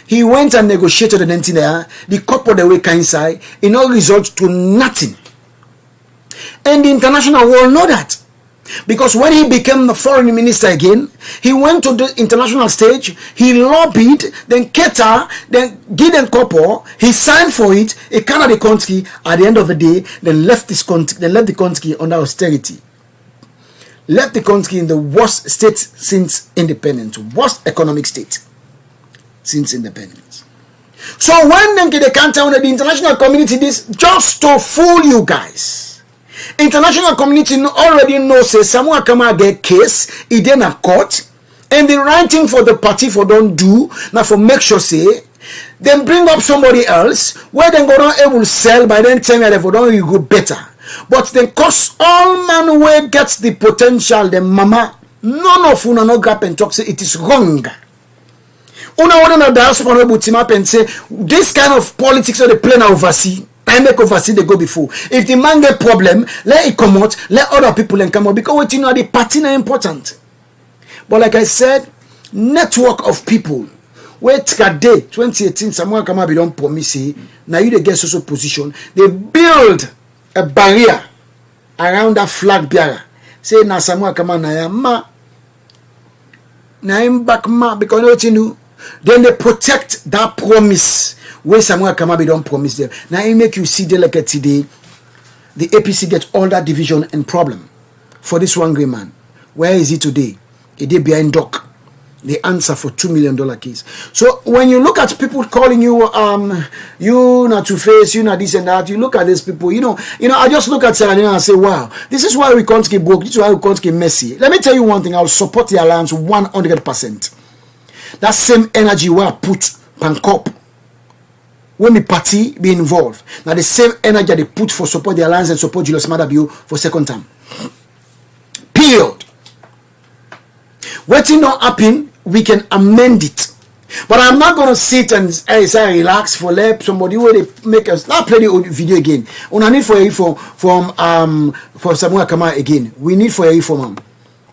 he went and negotiated the thing there. The couple the way inside, it all result to nothing. And the international world know that. Because when he became the foreign minister again, he went to the international stage, he lobbied, then Qatar, then Gideon Couple, he signed for it, he came out of the country, at the end of the day, they left the country under austerity. Left the country in the worst state since independence, worst economic state since independence. So when they can't tell the international community this, just to fool you guys. International community already knows say Samuel Kama get case, he then a court, and the right thing for the party for don't do, now for make sure say, then bring up somebody else, where then go down able to sell, by then tell me that for don't you go better. But then cause all man where gets the potential, the mama, none of una no grab and talk say it is wrong. Una wanna diaspora will team up and say this kind of politics that they play now overseas. I make oversee they go before. If the man get problem, let it come out, let other people then come out. Because what you know the party are important. But like I said, network of people. Where today, 2018, Samuel Kama be don't promise now you they get social position. They build a barrier around that flag bearer. Say na Samuel Kama na ya ma. Na him back ma because what you know. Then they protect that promise where Samuel Kama be don't promise them. Now it make you see the like today, the APC get all that division and problem for this one great man. Where is he today? He did behind dock. The answer for $2 million case. So when you look at people calling you you not to face, you not this and that, you look at these people, you know, I just look at Sierra Leone and say, wow, this is why we can't get broke, this is why we can't get messy. Let me tell you one thing, I'll support the alliance 100%. That same energy where I put Pancop when the party be involved. Now the same energy they put for support the alliance and support Julius Maada Bio for second term. Period. What not happen, we can amend it. But I'm not gonna sit and say relax for let somebody where they make us not play the video again. We need for for Samuel Kama again. We need for a from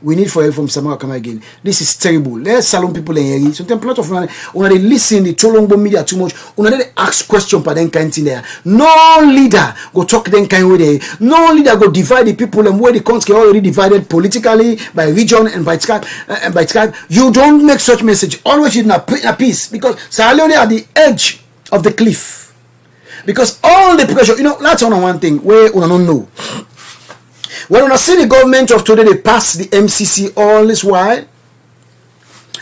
we need for help from Samuel Kama again. This is terrible. Let's salon people in here. Sometimes a lot of when they listen the Tolongbo media too much. When they ask question for them kind thing there. No leader go talk them kind way. No leader go divide the people and where the country already divided politically by region and by tribe. You don't make such message. Always in a peace because Sierra Leone at the edge of the cliff. Because all the pressure, that's on one thing where we don't know. When I see the government of today, they pass the MCC all this while.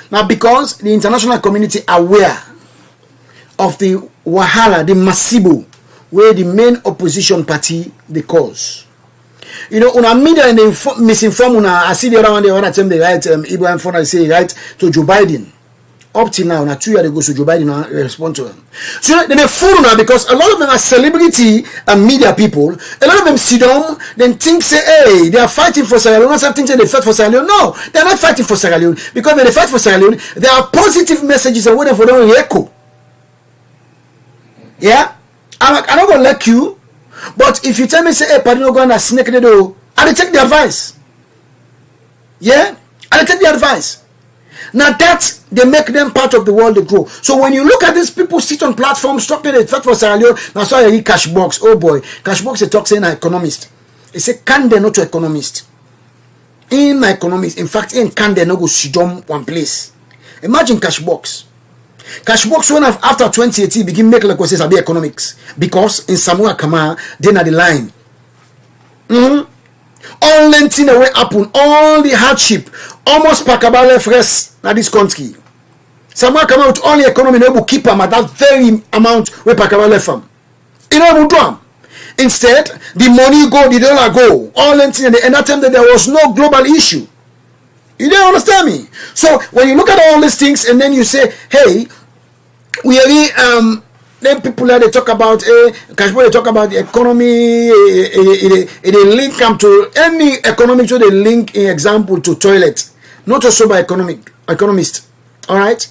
Now, because the international community aware of the wahala, the masibo, where the main opposition party they cause. Una media and they misinform una. I see the other one, the other time they write Ibrahim Fona say right to Joe Biden. Up till now, 2 years ago, so Joe Biden respond to them. So they fool now because a lot of them are celebrity and media people. A lot of them sit down, then think say, hey, they are fighting for Sierra Leone. Some think say they fight for Sierra Leone. No, they are not fighting for Sierra Leone because when they fight for Sierra Leone, there are positive messages and whatever for them echo. Yeah, I'm not gonna like you, but if you tell me say, hey, Padino go and snake the door, I'll take the advice. Yeah, I'll take the advice. Now that they make them part of the world they grow. So when you look at these people sit on platforms talking they fight for Sierra Leone, that's why I read Cashbox. Oh boy, Cashbox is talk saying an economist. He say can they not to economist? In my economist, in fact, in can they not go sit down one place? Imagine Cashbox. Cashbox when after 2018 begin make like say about economics because in Samuel Kama they are the line. All the way happen, all the hardship, almost Pakabale fresh na this country. Someone come out only economy no able keep him at that very amount where Pakama left from. You know able do him. Instead, the money go, the dollar go, all and that time that there was no global issue. You don't understand me? So when you look at all these things and then you say, hey, we are then people they talk about they talk about the economy, they link them to any economic, so they link in example to toilet, not also by economist. All right,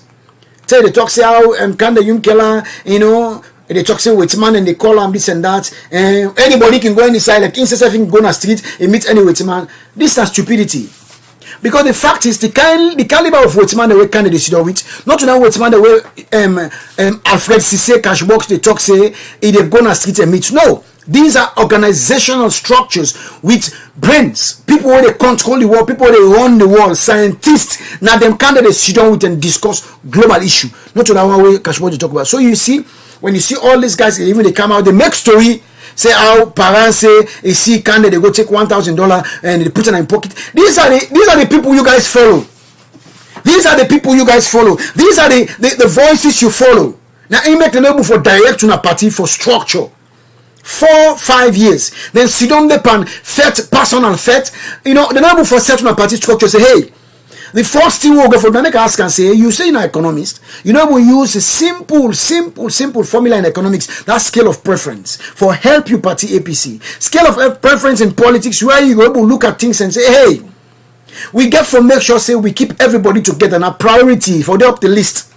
say they talk say how Kanda Yunkela, you know, they talk say with man and they call them this and that, and anybody can go inside like instead of go on the street and meet any with man. This is stupidity. Because the fact is, the caliber of Waitman the way candidate sit down with, not to know Waitman the way Alfred Cissé Cashbox they talk say they go on the street and meet. No, these are organizational structures with brains, people where they control the world, people where they run the world, scientists. Now them candidates sit down with and discuss global issue. Not to that one way Cashbox they talk about. So you see, when you see all these guys, even they come out, they make story. Say how parents say a see candidate they go take $1,000 and they put it in pocket. These are the people you guys follow. These are the people you guys follow. These are the voices you follow. Now you make the able for direct to a party for structure. 4-5 years. Then sit down the pan fet personal fet. You know the able for set a party structure say hey. The first thing we'll go for the next ask and say, you say you're an economist, you know we use a simple formula in economics, that scale of preference for help you party APC. Scale of preference in politics where you go able to look at things and say, hey, we get for make sure say we keep everybody together and a priority for the up the list.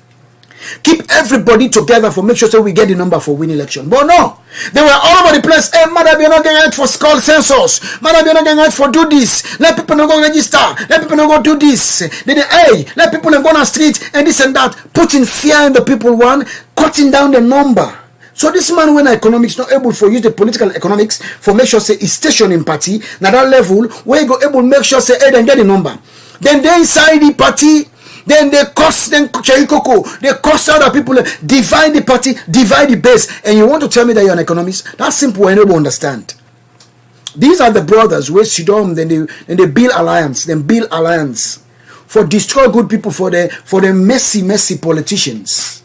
Keep everybody together for make sure so we get the number for win election. But no, they were all over the place. Hey, madam, you're not getting right for skull census. Madam, you're not getting right for do this. Let people not go register. Let people not go do this. Then hey, let people not go on the street and this and that. Putting fear in the people, one, cutting down the number. So this man when economics not able for use the political economics for make sure say is station in party. Now that level where you go able make sure say hey then get the number. Then they inside the party. Then they cost them Cherikoko, they cost other people, divide the party, divide the base, and you want to tell me that you're an economist? That's simple, and nobody understand. These are the brothers where Sidom, then they build alliance for destroy good people for the messy politicians.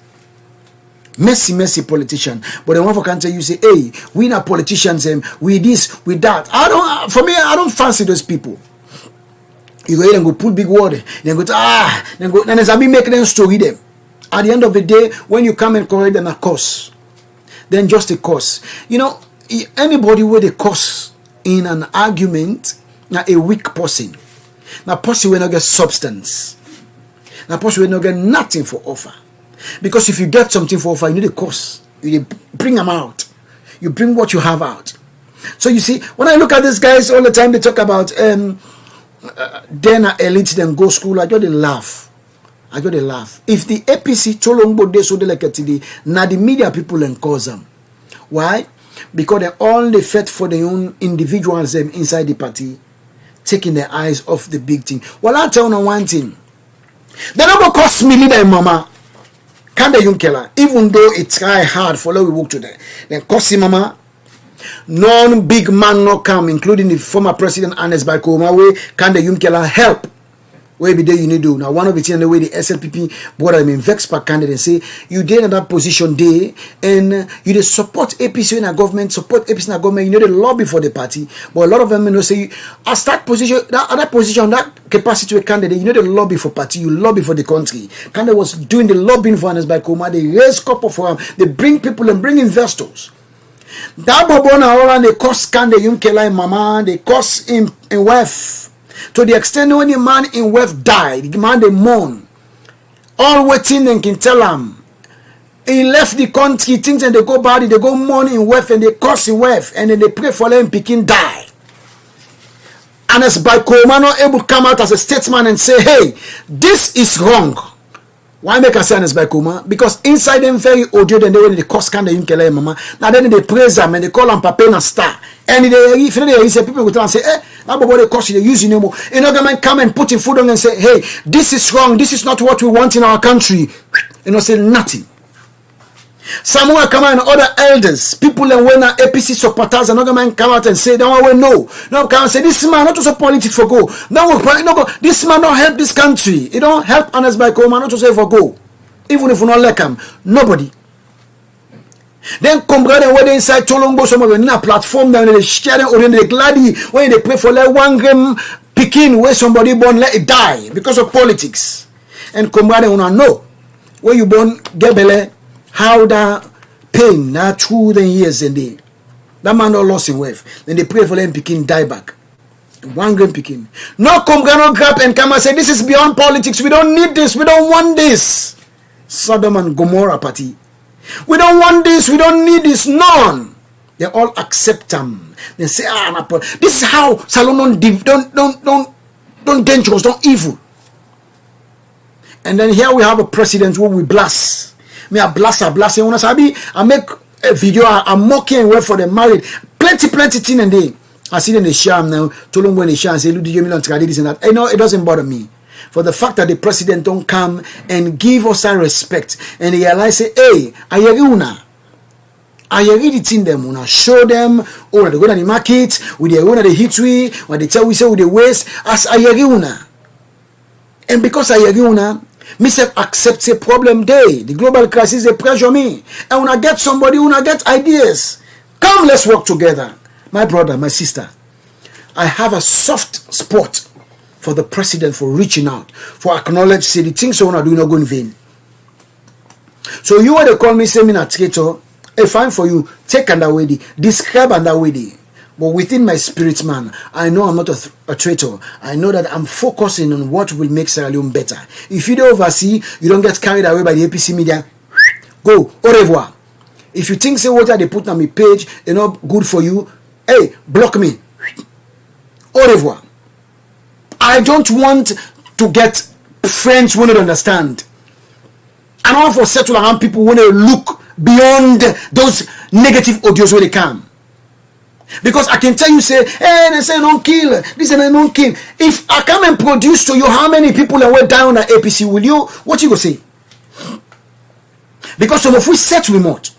Messy politician. But the one for country you say, hey, we not politicians, we this, we that. I don't fancy those people. You go and go put big word. Then go then as I be making them story them. At the end of the day, when you come and correct them a course, then just a course. You know, anybody with a course in an argument, now a weak person. Now person will not get substance. Now person will not get nothing for offer. Because if you get something for offer, you need a course. You bring them out. You bring what you have out. So you see, when I look at these guys all the time, they talk about then a elite then go school. I just laugh. If the APC Tolongbo de so delicately, now the media people and cause them. Why? Because they only fit for their own individuals inside the party, taking their eyes off the big thing. Well, I tell you one thing. They don't cost me leader mama. Kanda Yunkela, even though it try hard for we work today, then cost him mama. None big man no come, including the former president Ernest Bai Koroma, can the Yunkela help? Where be there you need to now one of the things the way the SLPP board I mean vex per candidate say you did in that position there and you dey support APC in a government, support APC in a government, you know the lobby for the party, but a lot of them you know say as that position, that other position, that capacity with candidate, you know the lobby for party, you lobby for the country. Candidate was doing the lobbying for Ernest Bai Koroma, they raise couple for him, they bring people and bring investors. That Bobona around they cost Kanda Yunkela mama, they cost him in wealth. To the extent when a man in wealth died, the man they mourn. All waiting and can tell him. He left the country, things and they go bad, they go mourn in wealth and they cost in wealth and then they pray for them picking die. And as Bai Koroma not able to come out as a statesman and say, hey, this is wrong. Why make a say Bai Koroma? Because inside them very audio then they cost Kanda Yunkela mama. Now then they praise them and they call them Papa and Star. And if they say people will tell and say, eh, that body cost you, they use you no more. And government come and put in food on and say, hey, this is wrong, this is not what we want in our country. You know, say nothing. Someone come out and other elders, people and when APC supporters and other man come out and say, don't want no. No come and say this man not to support politics for go. No, this man don't help this country. It don't help Ernest Bai Koroma not to say for go. Even if we not like them, nobody. Then come brother when they inside Cholombo, some of them in a platform down they share them or they gladly when they pray for like 1 gram picking where somebody born let it die because of politics. And come brother when I know where you born get belly, how that pain now through the years and day. That man not lost in wealth. Then they pray for them picking die back. 1 gram picking. No come no grab and come and say this is beyond politics. We don't need this. We don't want this. Sodom and Gomorrah party. We don't want this. We don't need this. None. They all accept them. They say, this is how Salomon don't dangerous, don't evil. And then here we have a president who we blast. Me I blast. I make a video. I'm mocking and wait for them married. Plenty thing and they. I see them in the sham now. Told them when they sham say, "Look, you million this and that." I know it doesn't bother me. For the fact that the president don't come and give us that respect and they realize say, hey, I read it in them, una show them, or they go to the market, with the one the hit we, when they tell we say with the waste, as una. And because una, myself accept a problem day. The global crisis they pressure me. And when I get somebody, when I get ideas, come let's work together. My brother, my sister, I have a soft spot for the president for reaching out, for acknowledge, say the things I want to do not go in vain. So you want to call me, say me a traitor, fine for you, take under way, describe under way. But within my spirit, man, I know I'm not a traitor. I know that I'm focusing on what will make Sierra Leone better. If you don't oversee, you don't get carried away by the APC media, go, au revoir. If you think, say, what they put on my page, not good for you, hey, block me. Au revoir. I don't want to get friends who don't understand. I don't want to settle around people when they look beyond those negative audios where they come. Because I can tell you, say, hey, they say don't kill, this and don't kill. If I come and produce to you how many people that went down at APC, will you, what you go say? Because some of we set remote.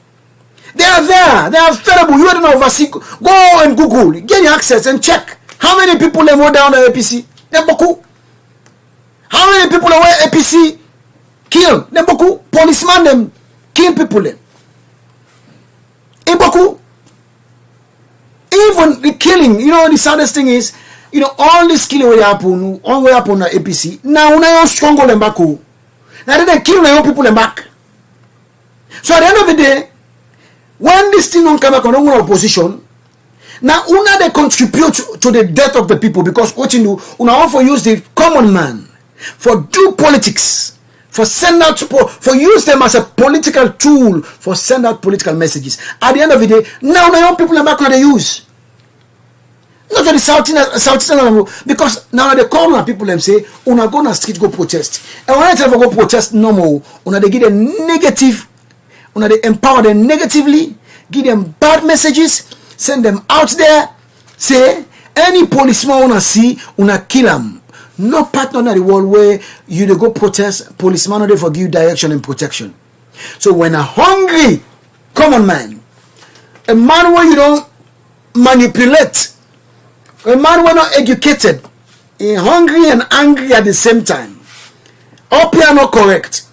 They are there, they are terrible. You don't oversee. Go and Google, get your access and check how many people that went down at APC. Nemboku. How many people that were APC kill? Nemboku. Policeman them kill people them. Nemboku. Even the killing, the saddest thing is, all this killing will happen, all will happen at APC. Now you stronger than back. Now they kill your people them back. So at the end of the day, when this thing don't come back on opposition, now una they contribute to the death of the people because what you do, una want for use the common man for do politics, for send out for use them as a political tool for send out political messages. At the end of the day, now the young people are back on the use. Not to the South because now they call on people and say, una go on street go protest. And when I tell them go protest no more, una they give them negative, una they empower them negatively, give them bad messages. Send them out there. Say any policeman wanna see, una kill them. No partner in the world where you go protest, policeman they for give direction and protection. So when a hungry common man, a man where you don't manipulate, a man where not educated, hungry and angry at the same time, up here not correct.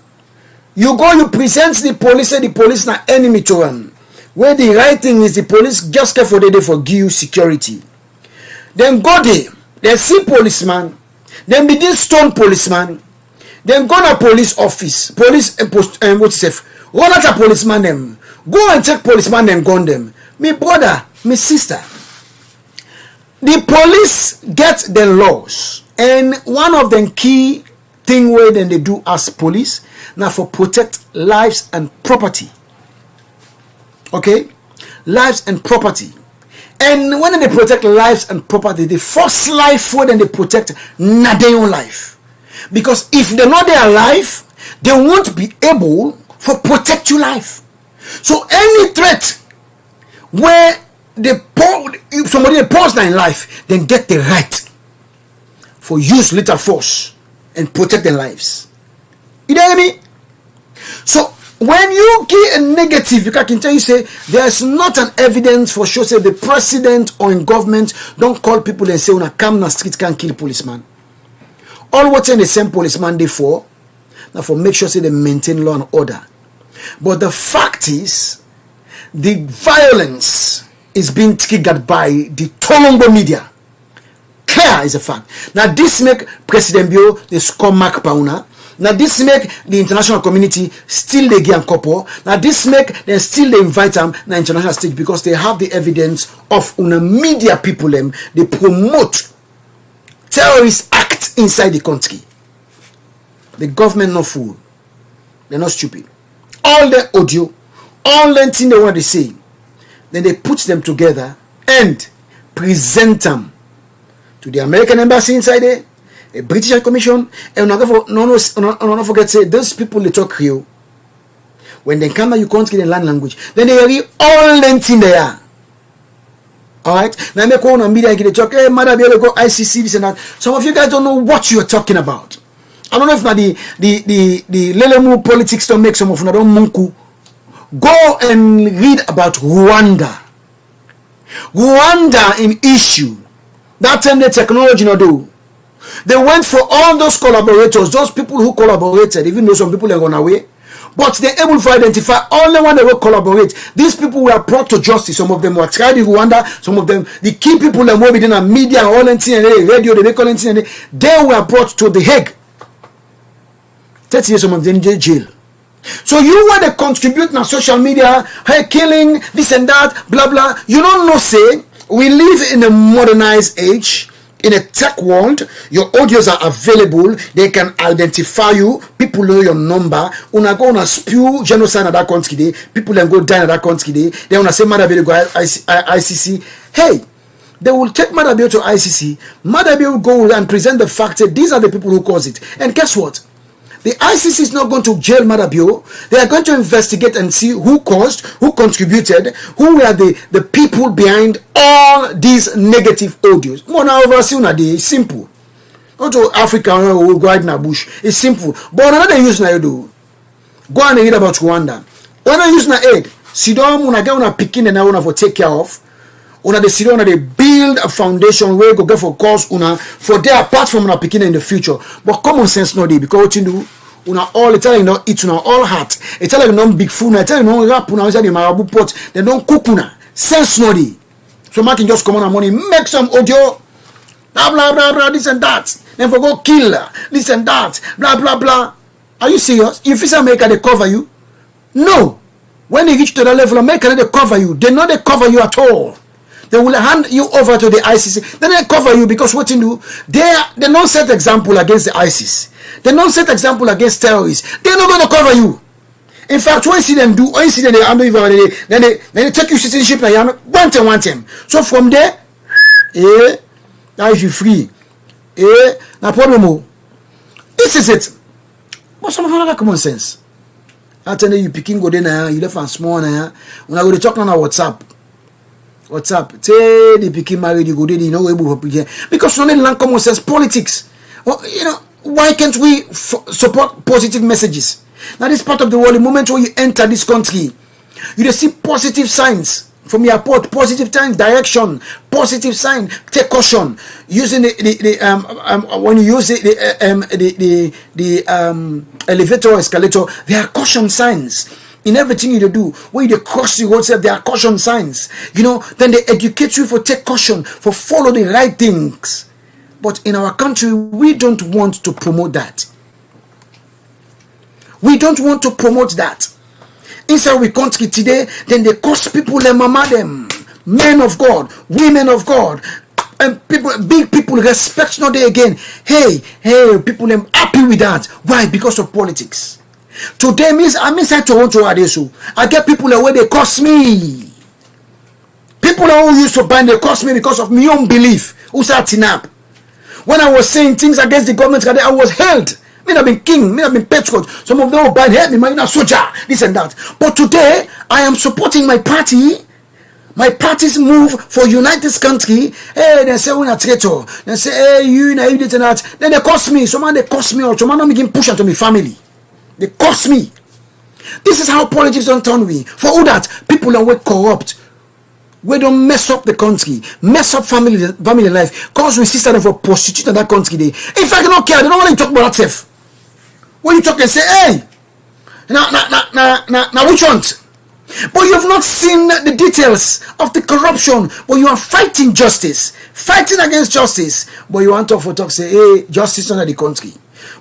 You go, you present the police, say the police not enemy to them. Where the right thing is the police just care for the day for give you security. Then go there, they see policeman, then be this stone policeman, then go to police office, police and post and what is run out a policeman them, go and take policeman them gun them. Me brother, me sister. The police get the laws, and one of them key thing where then they do as police now for protect lives and property. Okay, lives and property. And when they protect lives and property, the first life where they protect not their own life. Because if they're not their life, they won't be able to protect your life. So any threat where if somebody pause in life, then get the right for use lethal force and protect their lives. You know what I mean? So when you get a negative, you can tell you say there's not an evidence for sure say the president or in government don't call people and say when I come na street can kill policeman. All what's in the same policeman they for Now for make sure say they maintain law and order. But the fact is, the violence is being triggered by the Tolombo media. Clear is a fact. Now this make President Bio the scumbag pauna. Now this make the international community still they give couple. Now this make them still they invite them na international stage because they have the evidence of una media people them they promote terrorist act inside the country. The government not fool. They're not stupid. All the audio, all the thing they want to say, then they put them together and present them to the American embassy inside there, a British commission, and not forget say those people they talk Creole. When they come out, you can't get the land language. Then they read all the thing there. Alright? Now make one on media they talk, hey, mother be able to go ICC, this and that. Some of you guys don't know what you are talking about. I don't know if now the Lelemu politics don't make some of you don't munku. Go and read about Rwanda. Rwanda in issue. That time the technology not do. They went for all those collaborators, those people who collaborated, even though some people are gone away. But they're able to identify only one that will collaborate. These people were brought to justice. Some of them were tried in Rwanda. Some of them, the key people that were within the media, all and radio, they make all and they were brought to the Hague. 30 years some of them in jail. So you want to contribute na social media, hey, killing, this and that, blah, blah. You don't know, say, we live in a modernized age, in a tech world. Your audios are available. They can identify you. People know your number. Una go on spew genocide in that country day. People then go die in that country day. They wanna say Madabio go ICC. Hey, they will take Madabio to ICC. Madabio will go and present the fact that these are the people who caused it. And guess what? The ICC is not going to jail Madabio. They are going to investigate and see who caused, who contributed, who were the people behind all these negative audios. It's simple. Go to Africa or go in the bush. It's simple. But another use na you do. Go and read about Rwanda. When I use na aid, Sidon una get una picking and una for take care of. Una the Sidon they build a foundation where go get for cause una for their apart from una picking in the future. But common sense no dey because what you do. Una all it's telling you not eat una all heart. It's telling you not big food. It's telling you not rap una inside the marabu pot. They don't cook una. Sense no dey. So man can just come on and money make some audio. Blah blah blah blah this and that. Then for go kill this and that. Blah blah blah. Are you serious? If it's America they cover you? No. When they reach to the level of America they cover you. They know they cover you at all. They will hand you over to the ICC. Then they cover you because what you do, they don't set example against the ISIS. They don't set example against terrorists. They're not going to cover you. In fact, when you see them do, when you see them, then they take you citizenship and you want them. So from there, now if you free, no problem. This is it. But some of them have common sense. I tell you, picking go there, you left and small now. When I go to talk on WhatsApp. What's up? Say the picking married, you go there, you know, able to because only land common sense politics. Well, you know, why can't we support positive messages? Now, this part of the world, the moment when you enter this country, you just see positive signs from your airport, positive signs, direction, positive sign. Take caution using when you use the elevator or escalator. There are caution signs. In everything you do, when you cross the road, there are caution signs. You know, then they educate you for take caution, for follow the right things. But in our country, we don't want to promote that. We don't want to promote that. Inside our country today, then they curse people and mama them. Men of God, women of God, and people, big people respect not there again. Hey, people are happy with that. Why? Because of politics. Today means I'm inside Toronto. I get people where they cost me. People who used to ban they cost me because of my own belief. Who starting up? When I was saying things against the government, I was held. Me have been king, me have been patriot. Some of them will ban help me, man, soldier, this and that. But today I am supporting my party. My party's move for United country. Hey, they say we're a traitor. They say, hey, you know, this and that. Then they cost me. Some man they cost me, or some man not making push onto my family. They cost me. This is how politics don't turn me. For all that, people are way corrupt. We don't mess up the country, mess up family life, cause we sister them for prostitute in that country. In fact, they don't care. They don't want to talk about that stuff. When you talk and say, hey, now which ones? But you have not seen the details of the corruption. But you are fighting justice, fighting against justice. But you want to talk say, hey, justice under the country.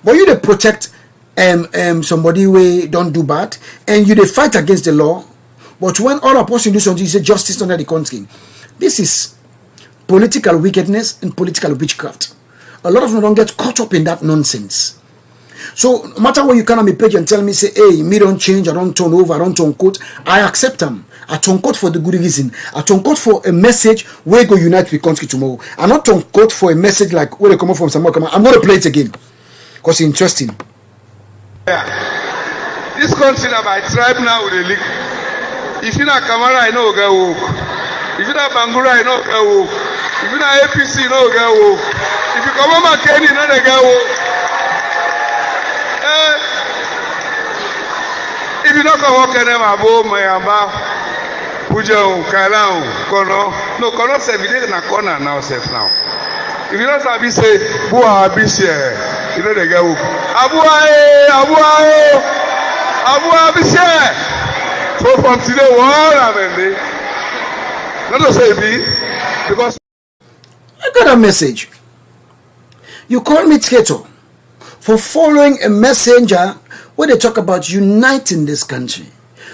But you they protect somebody who don't do bad, and you they fight against the law. But when all opposition do something, you say justice under the country. This is political wickedness and political witchcraft. A lot of them don't get caught up in that nonsense. So no matter what you come on my page and tell me, say, hey, me don't change, I don't turn over, I don't turn coat, I accept them. I turn coat for the good reason. I turn coat for a message where go unite with country tomorrow. I not turn coat for a message like where they come from somewhere. I'm going to play it again because it's interesting. Yeah. This country now by tribe now with the league. If you're not Kamara, I know get woke. If you're not Bangura, I know get woke. If you're not APC, you know get woke. If you come on Kenny, you know they get woke. If you don't come walk in them above my amba, Puja, Kaila, Kono, no Kono say we did na corner now safe now. If you don't say Bua Abishe, you know they go Abu Abishe. So from today, what happened? Not to say be because I got a message. You call me traitor for following a messenger where they talk about uniting this country.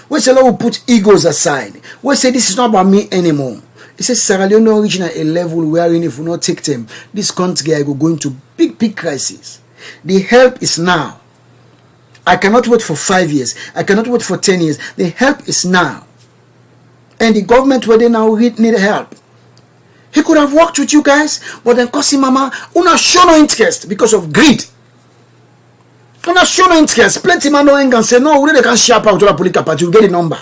Where say Lord will put egos aside. Where say this is not about me anymore. It says Sierra Leone reaching at a level wherein if we not take them, this country will go into big crisis. The help is now. I cannot wait for 5 years. I cannot wait for 10 years. The help is now. And the government where they now need help. He could have worked with you guys, but then Kosi Mama, una show no interest because of greed. Una show no interest. Plenty man no can say no, they can sharp out to the political party. You get the number.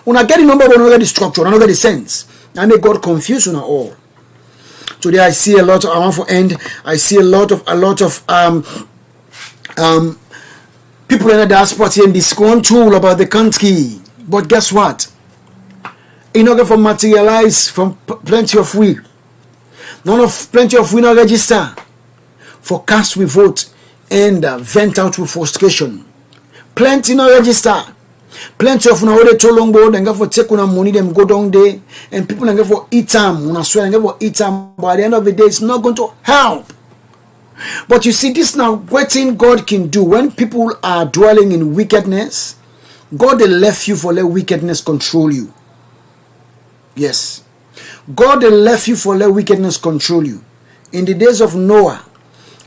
Una get the number, but not get the structure, not get the sense. And they got confused on all. Today I see a lot of, I want to end. I see a lot of people in the diaspora saying discontrol about the country. But guess what? In order for materialize from plenty of we. Plenty of we not register. For cast we vote and vent out with frustration. Plenty not register. Plenty of una told long board and go for take una money them go down there and people and go for eat them. Una swear and go for eat them. But at the end of the day, it's not going to help. But you see, this now, what thing God can do when people are dwelling in wickedness, God will left you for let wickedness control you. Yes. God will left you for let wickedness control you. In the days of Noah,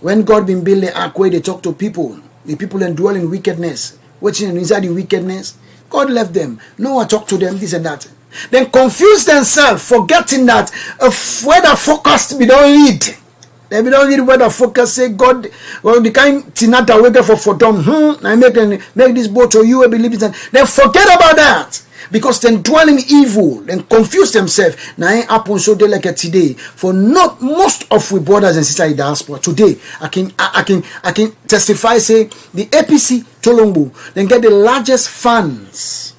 when God been building the ark where they talk to people, the people that dwell in wickedness, waiting inside the wickedness, God left them. Noah talked to them, this and that. Then confuse themselves, forgetting that whether focused we don't read. They don't read whether focus say God, well, the kind tinata wait for them. I make this boat or you believe it. Then forget about that. Because then dwell in evil, then confuse themselves. Now it happens so day like today. For not most of we brothers and sisters in the diaspora today, I can testify say the APC Tolombo then get the largest funds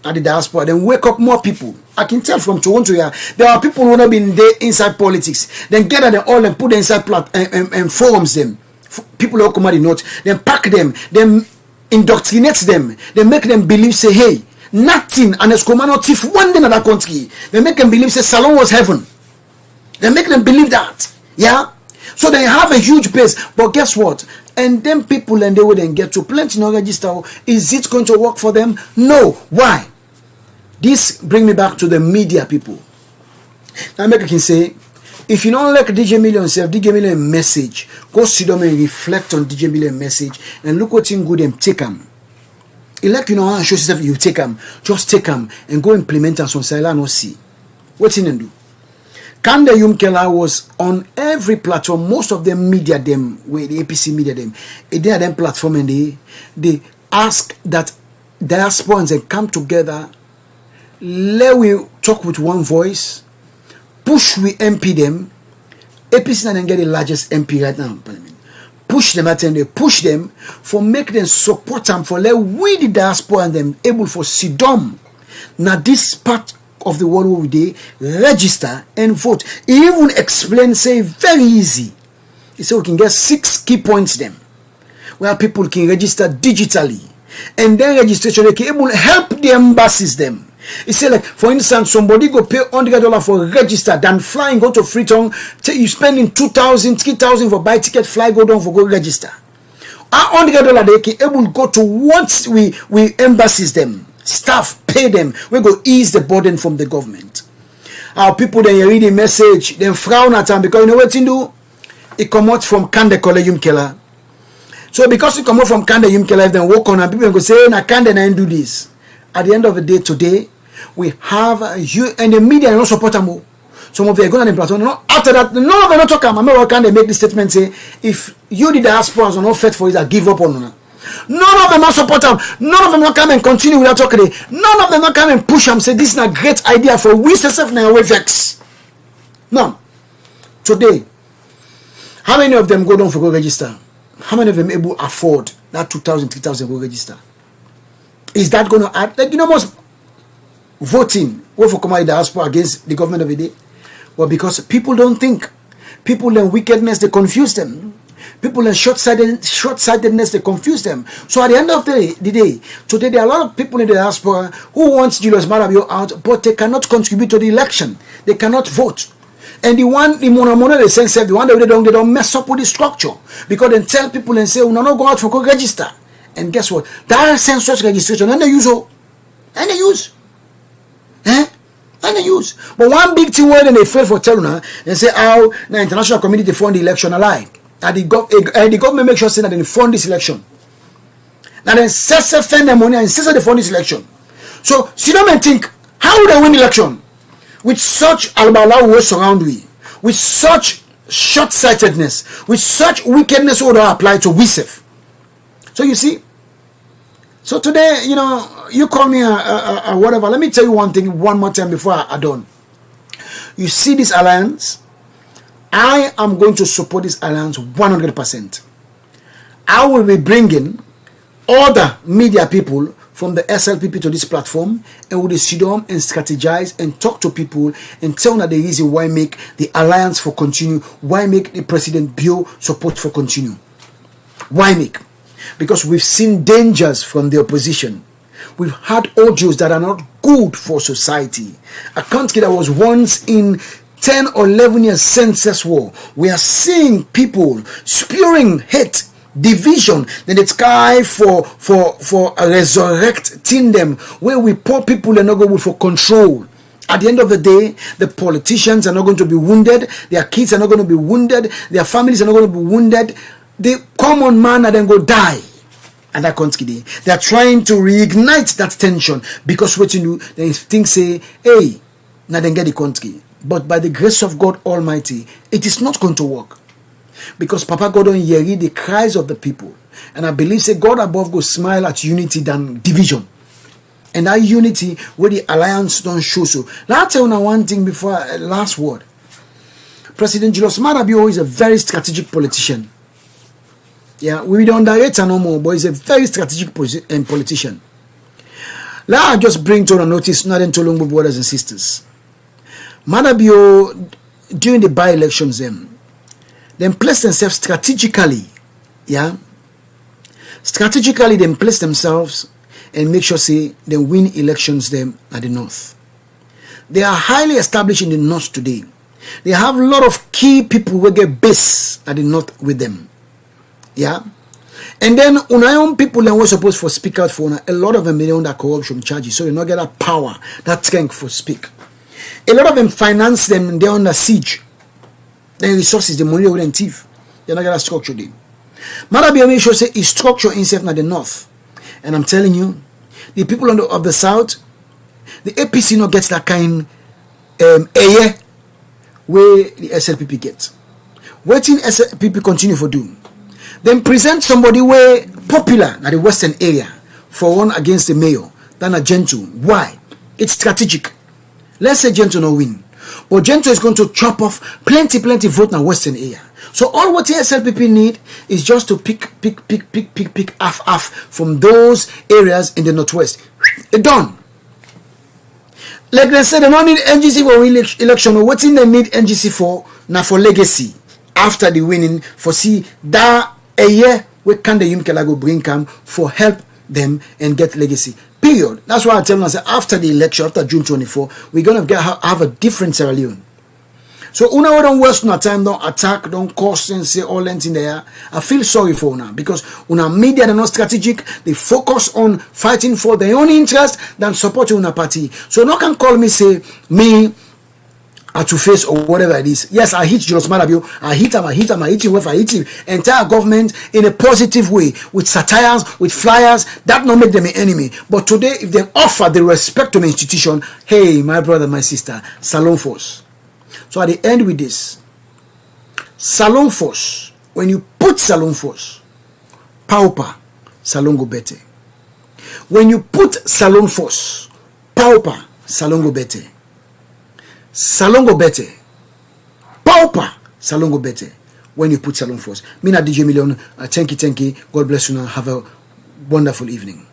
at the diaspora. Then wake up more people. I can tell from Toronto here there are people who have been there inside politics. Then gather them all and put them inside and forums them. People who come out the north, then pack them, then indoctrinate them, then make them believe say hey. Nothing and as command thief one day in that country. They make them believe say Salon was heaven. They make them believe that. Yeah. So they have a huge base. But guess what? And then people and they will then get to plenty no register. Is it going to work for them? No. Why? This bring me back to the media people. Now make I can say, if you don't like DJ Million self, DJ Million message, go sit down and reflect on DJ Million message and look what thing good and take them. Like you know how show yourself you take them, just take them and go implement them. So Sila no see. What in do? Kande Yumkela was on every platform. Most of them media them, where the APC media them, they are them platform and they ask that diasporans and come together. Let we talk with one voice. Push we MP them. APC and then get the largest MP right now. Push them at and they push them for make them support them for let we the diaspora and them able for sit down. Now this part of the world where they register and vote. He even explain say very easy. He said we can get 6 key points them. where people can register digitally. And then registration, they can able help the embassies them. It say like, for instance, somebody go pay $100 for register than flying go to Freetown. You spending 2,000, 3,000 for buy ticket, fly go down for go register. $100 they can able go to once we embassies them, staff pay them. We go ease the burden from the government. Our people then you read the message, then frown at them because you know what you do. It come out from Kande Collegium Keller. So because it come out from Kande Yumkela, then walk on and people go say, "Na Kande na do this." At the end of the day, today we have you and the media are not support them. Some of them are going to the platform. After that, none of them not talk. American they make this statement say, "If you the diaspora are not fit for it, I give up on you." None of them not support them. None of them not come and continue without talking. None of them not come and push them. Say this is a great idea for we self now we vex. No. Today, how many of them go down for go register? How many of them able afford that 2,000, 3,000 go register? Is that going to add? Like, you know, most voting, what for come diaspora against the government of the day? Well, because people don't think. People in wickedness, they confuse them. People in short-sightedness, they confuse them. So at the end of the day, today there are a lot of people in the diaspora who wants Julius Maada Bio out, but they cannot contribute to the election. They cannot vote. And the Mona they send the one that they don't mess up with the structure. Because they tell people and say, "We not go out for go register." And guess what? That census registration, and they use and they use. And they use. But one big thing where they fail for telling they say how the international community fund the election alive. And the government make sure say that they fund this election. Now then spend their money and say they fund this election. So see them and think, how would they win the election? With such albala will surround we, with such short-sightedness, with such wickedness would apply to WISEF. So you see, so today, you know, you call me a whatever. Let me tell you one thing one more time before I done. You see this alliance, I am going to support this alliance 100%. I will be bringing other media people from the SLPP to this platform, and we will sit down and strategize and talk to people and tell them the reason why make the alliance for continue, why make the President Bio support for continue. Why make? Because we've seen dangers from the opposition. We've had audios that are not good for society. A country that was once in 10 or 11 years census war, we are seeing people spewing hate, division, then it's cry for resurrecting them, where we poor people are not going for control. At the end of the day, the politicians are not going to be wounded, their kids are not going to be wounded, their families are not going to be wounded, the common man are then go die. And that country, they are trying to reignite that tension because what you do, they think say, hey, now then get the country. But by the grace of God Almighty, it is not going to work. Because Papa God don't hear the cries of the people. And I believe say God above go smile at unity than division. And that unity where the alliance don't show so. Let me tell you one thing before last word. President Julius Maada Bio is a very strategic politician. Yeah, we don't underrate no more, but he's a very strategic politician. Let I just bring to the notice, not into Longbo brothers and sisters. Maada Bio, during the by-elections, them place themselves strategically, yeah. Strategically, them place themselves and make sure say they win elections them at the north. They are highly established in the north today. They have a lot of key people who get base at the north with them, yeah. And then unayon people that were supposed to speak out for a lot of them they under corruption charges, so they not get that power, that strength for speak. A lot of them finance them, they're under siege. The resources, the money wouldn't thief. They're not gonna structure them. Maada Bio make sure say he structure himself in the north. And I'm telling you, the people of the south, the APC not gets that kind air where the SLPP gets. Waiting SLPP continue for do. Then present somebody where popular at the western area for one against the mayor than a Gentle. Why? It's strategic. Let's say Gentle no win. But Gentle is going to chop off plenty vote in the western area. So all what the SLPP need is just to pick half from those areas in the northwest. It's done. Like they said, they don't need NGC for election. What thing they need NGC for? Now for legacy. After the winning, for see that a year where can the Yumkela go bring come for help them and get legacy. Period. That's why I tell them, I say, after the election, after June 24, we're going to have a different Sierra Leone. So una don't waste no time, don't attack, don't cause and say all lengths in there. I feel sorry for una because una media are not strategic. They focus on fighting for their own interest than supporting una party. So no can call me say me at to face or whatever it is. Yes, I hit Julius Malabio. I hit him. I hit him. I hit him. Entire government in a positive way with satires, with flyers. That not make them an enemy. But today, if they offer the respect to the institution, hey, my brother, my sister, Salon Force. So at the end with this, Salon Force, when you put Salon Force, Paupa, Salon go better. When you put Salon Force, Paupa, Salon go better. Salon go better. Paupa, Salon go better. When you put Salon Force. Me na DJ Million, thank you. God bless you now. Have a wonderful evening.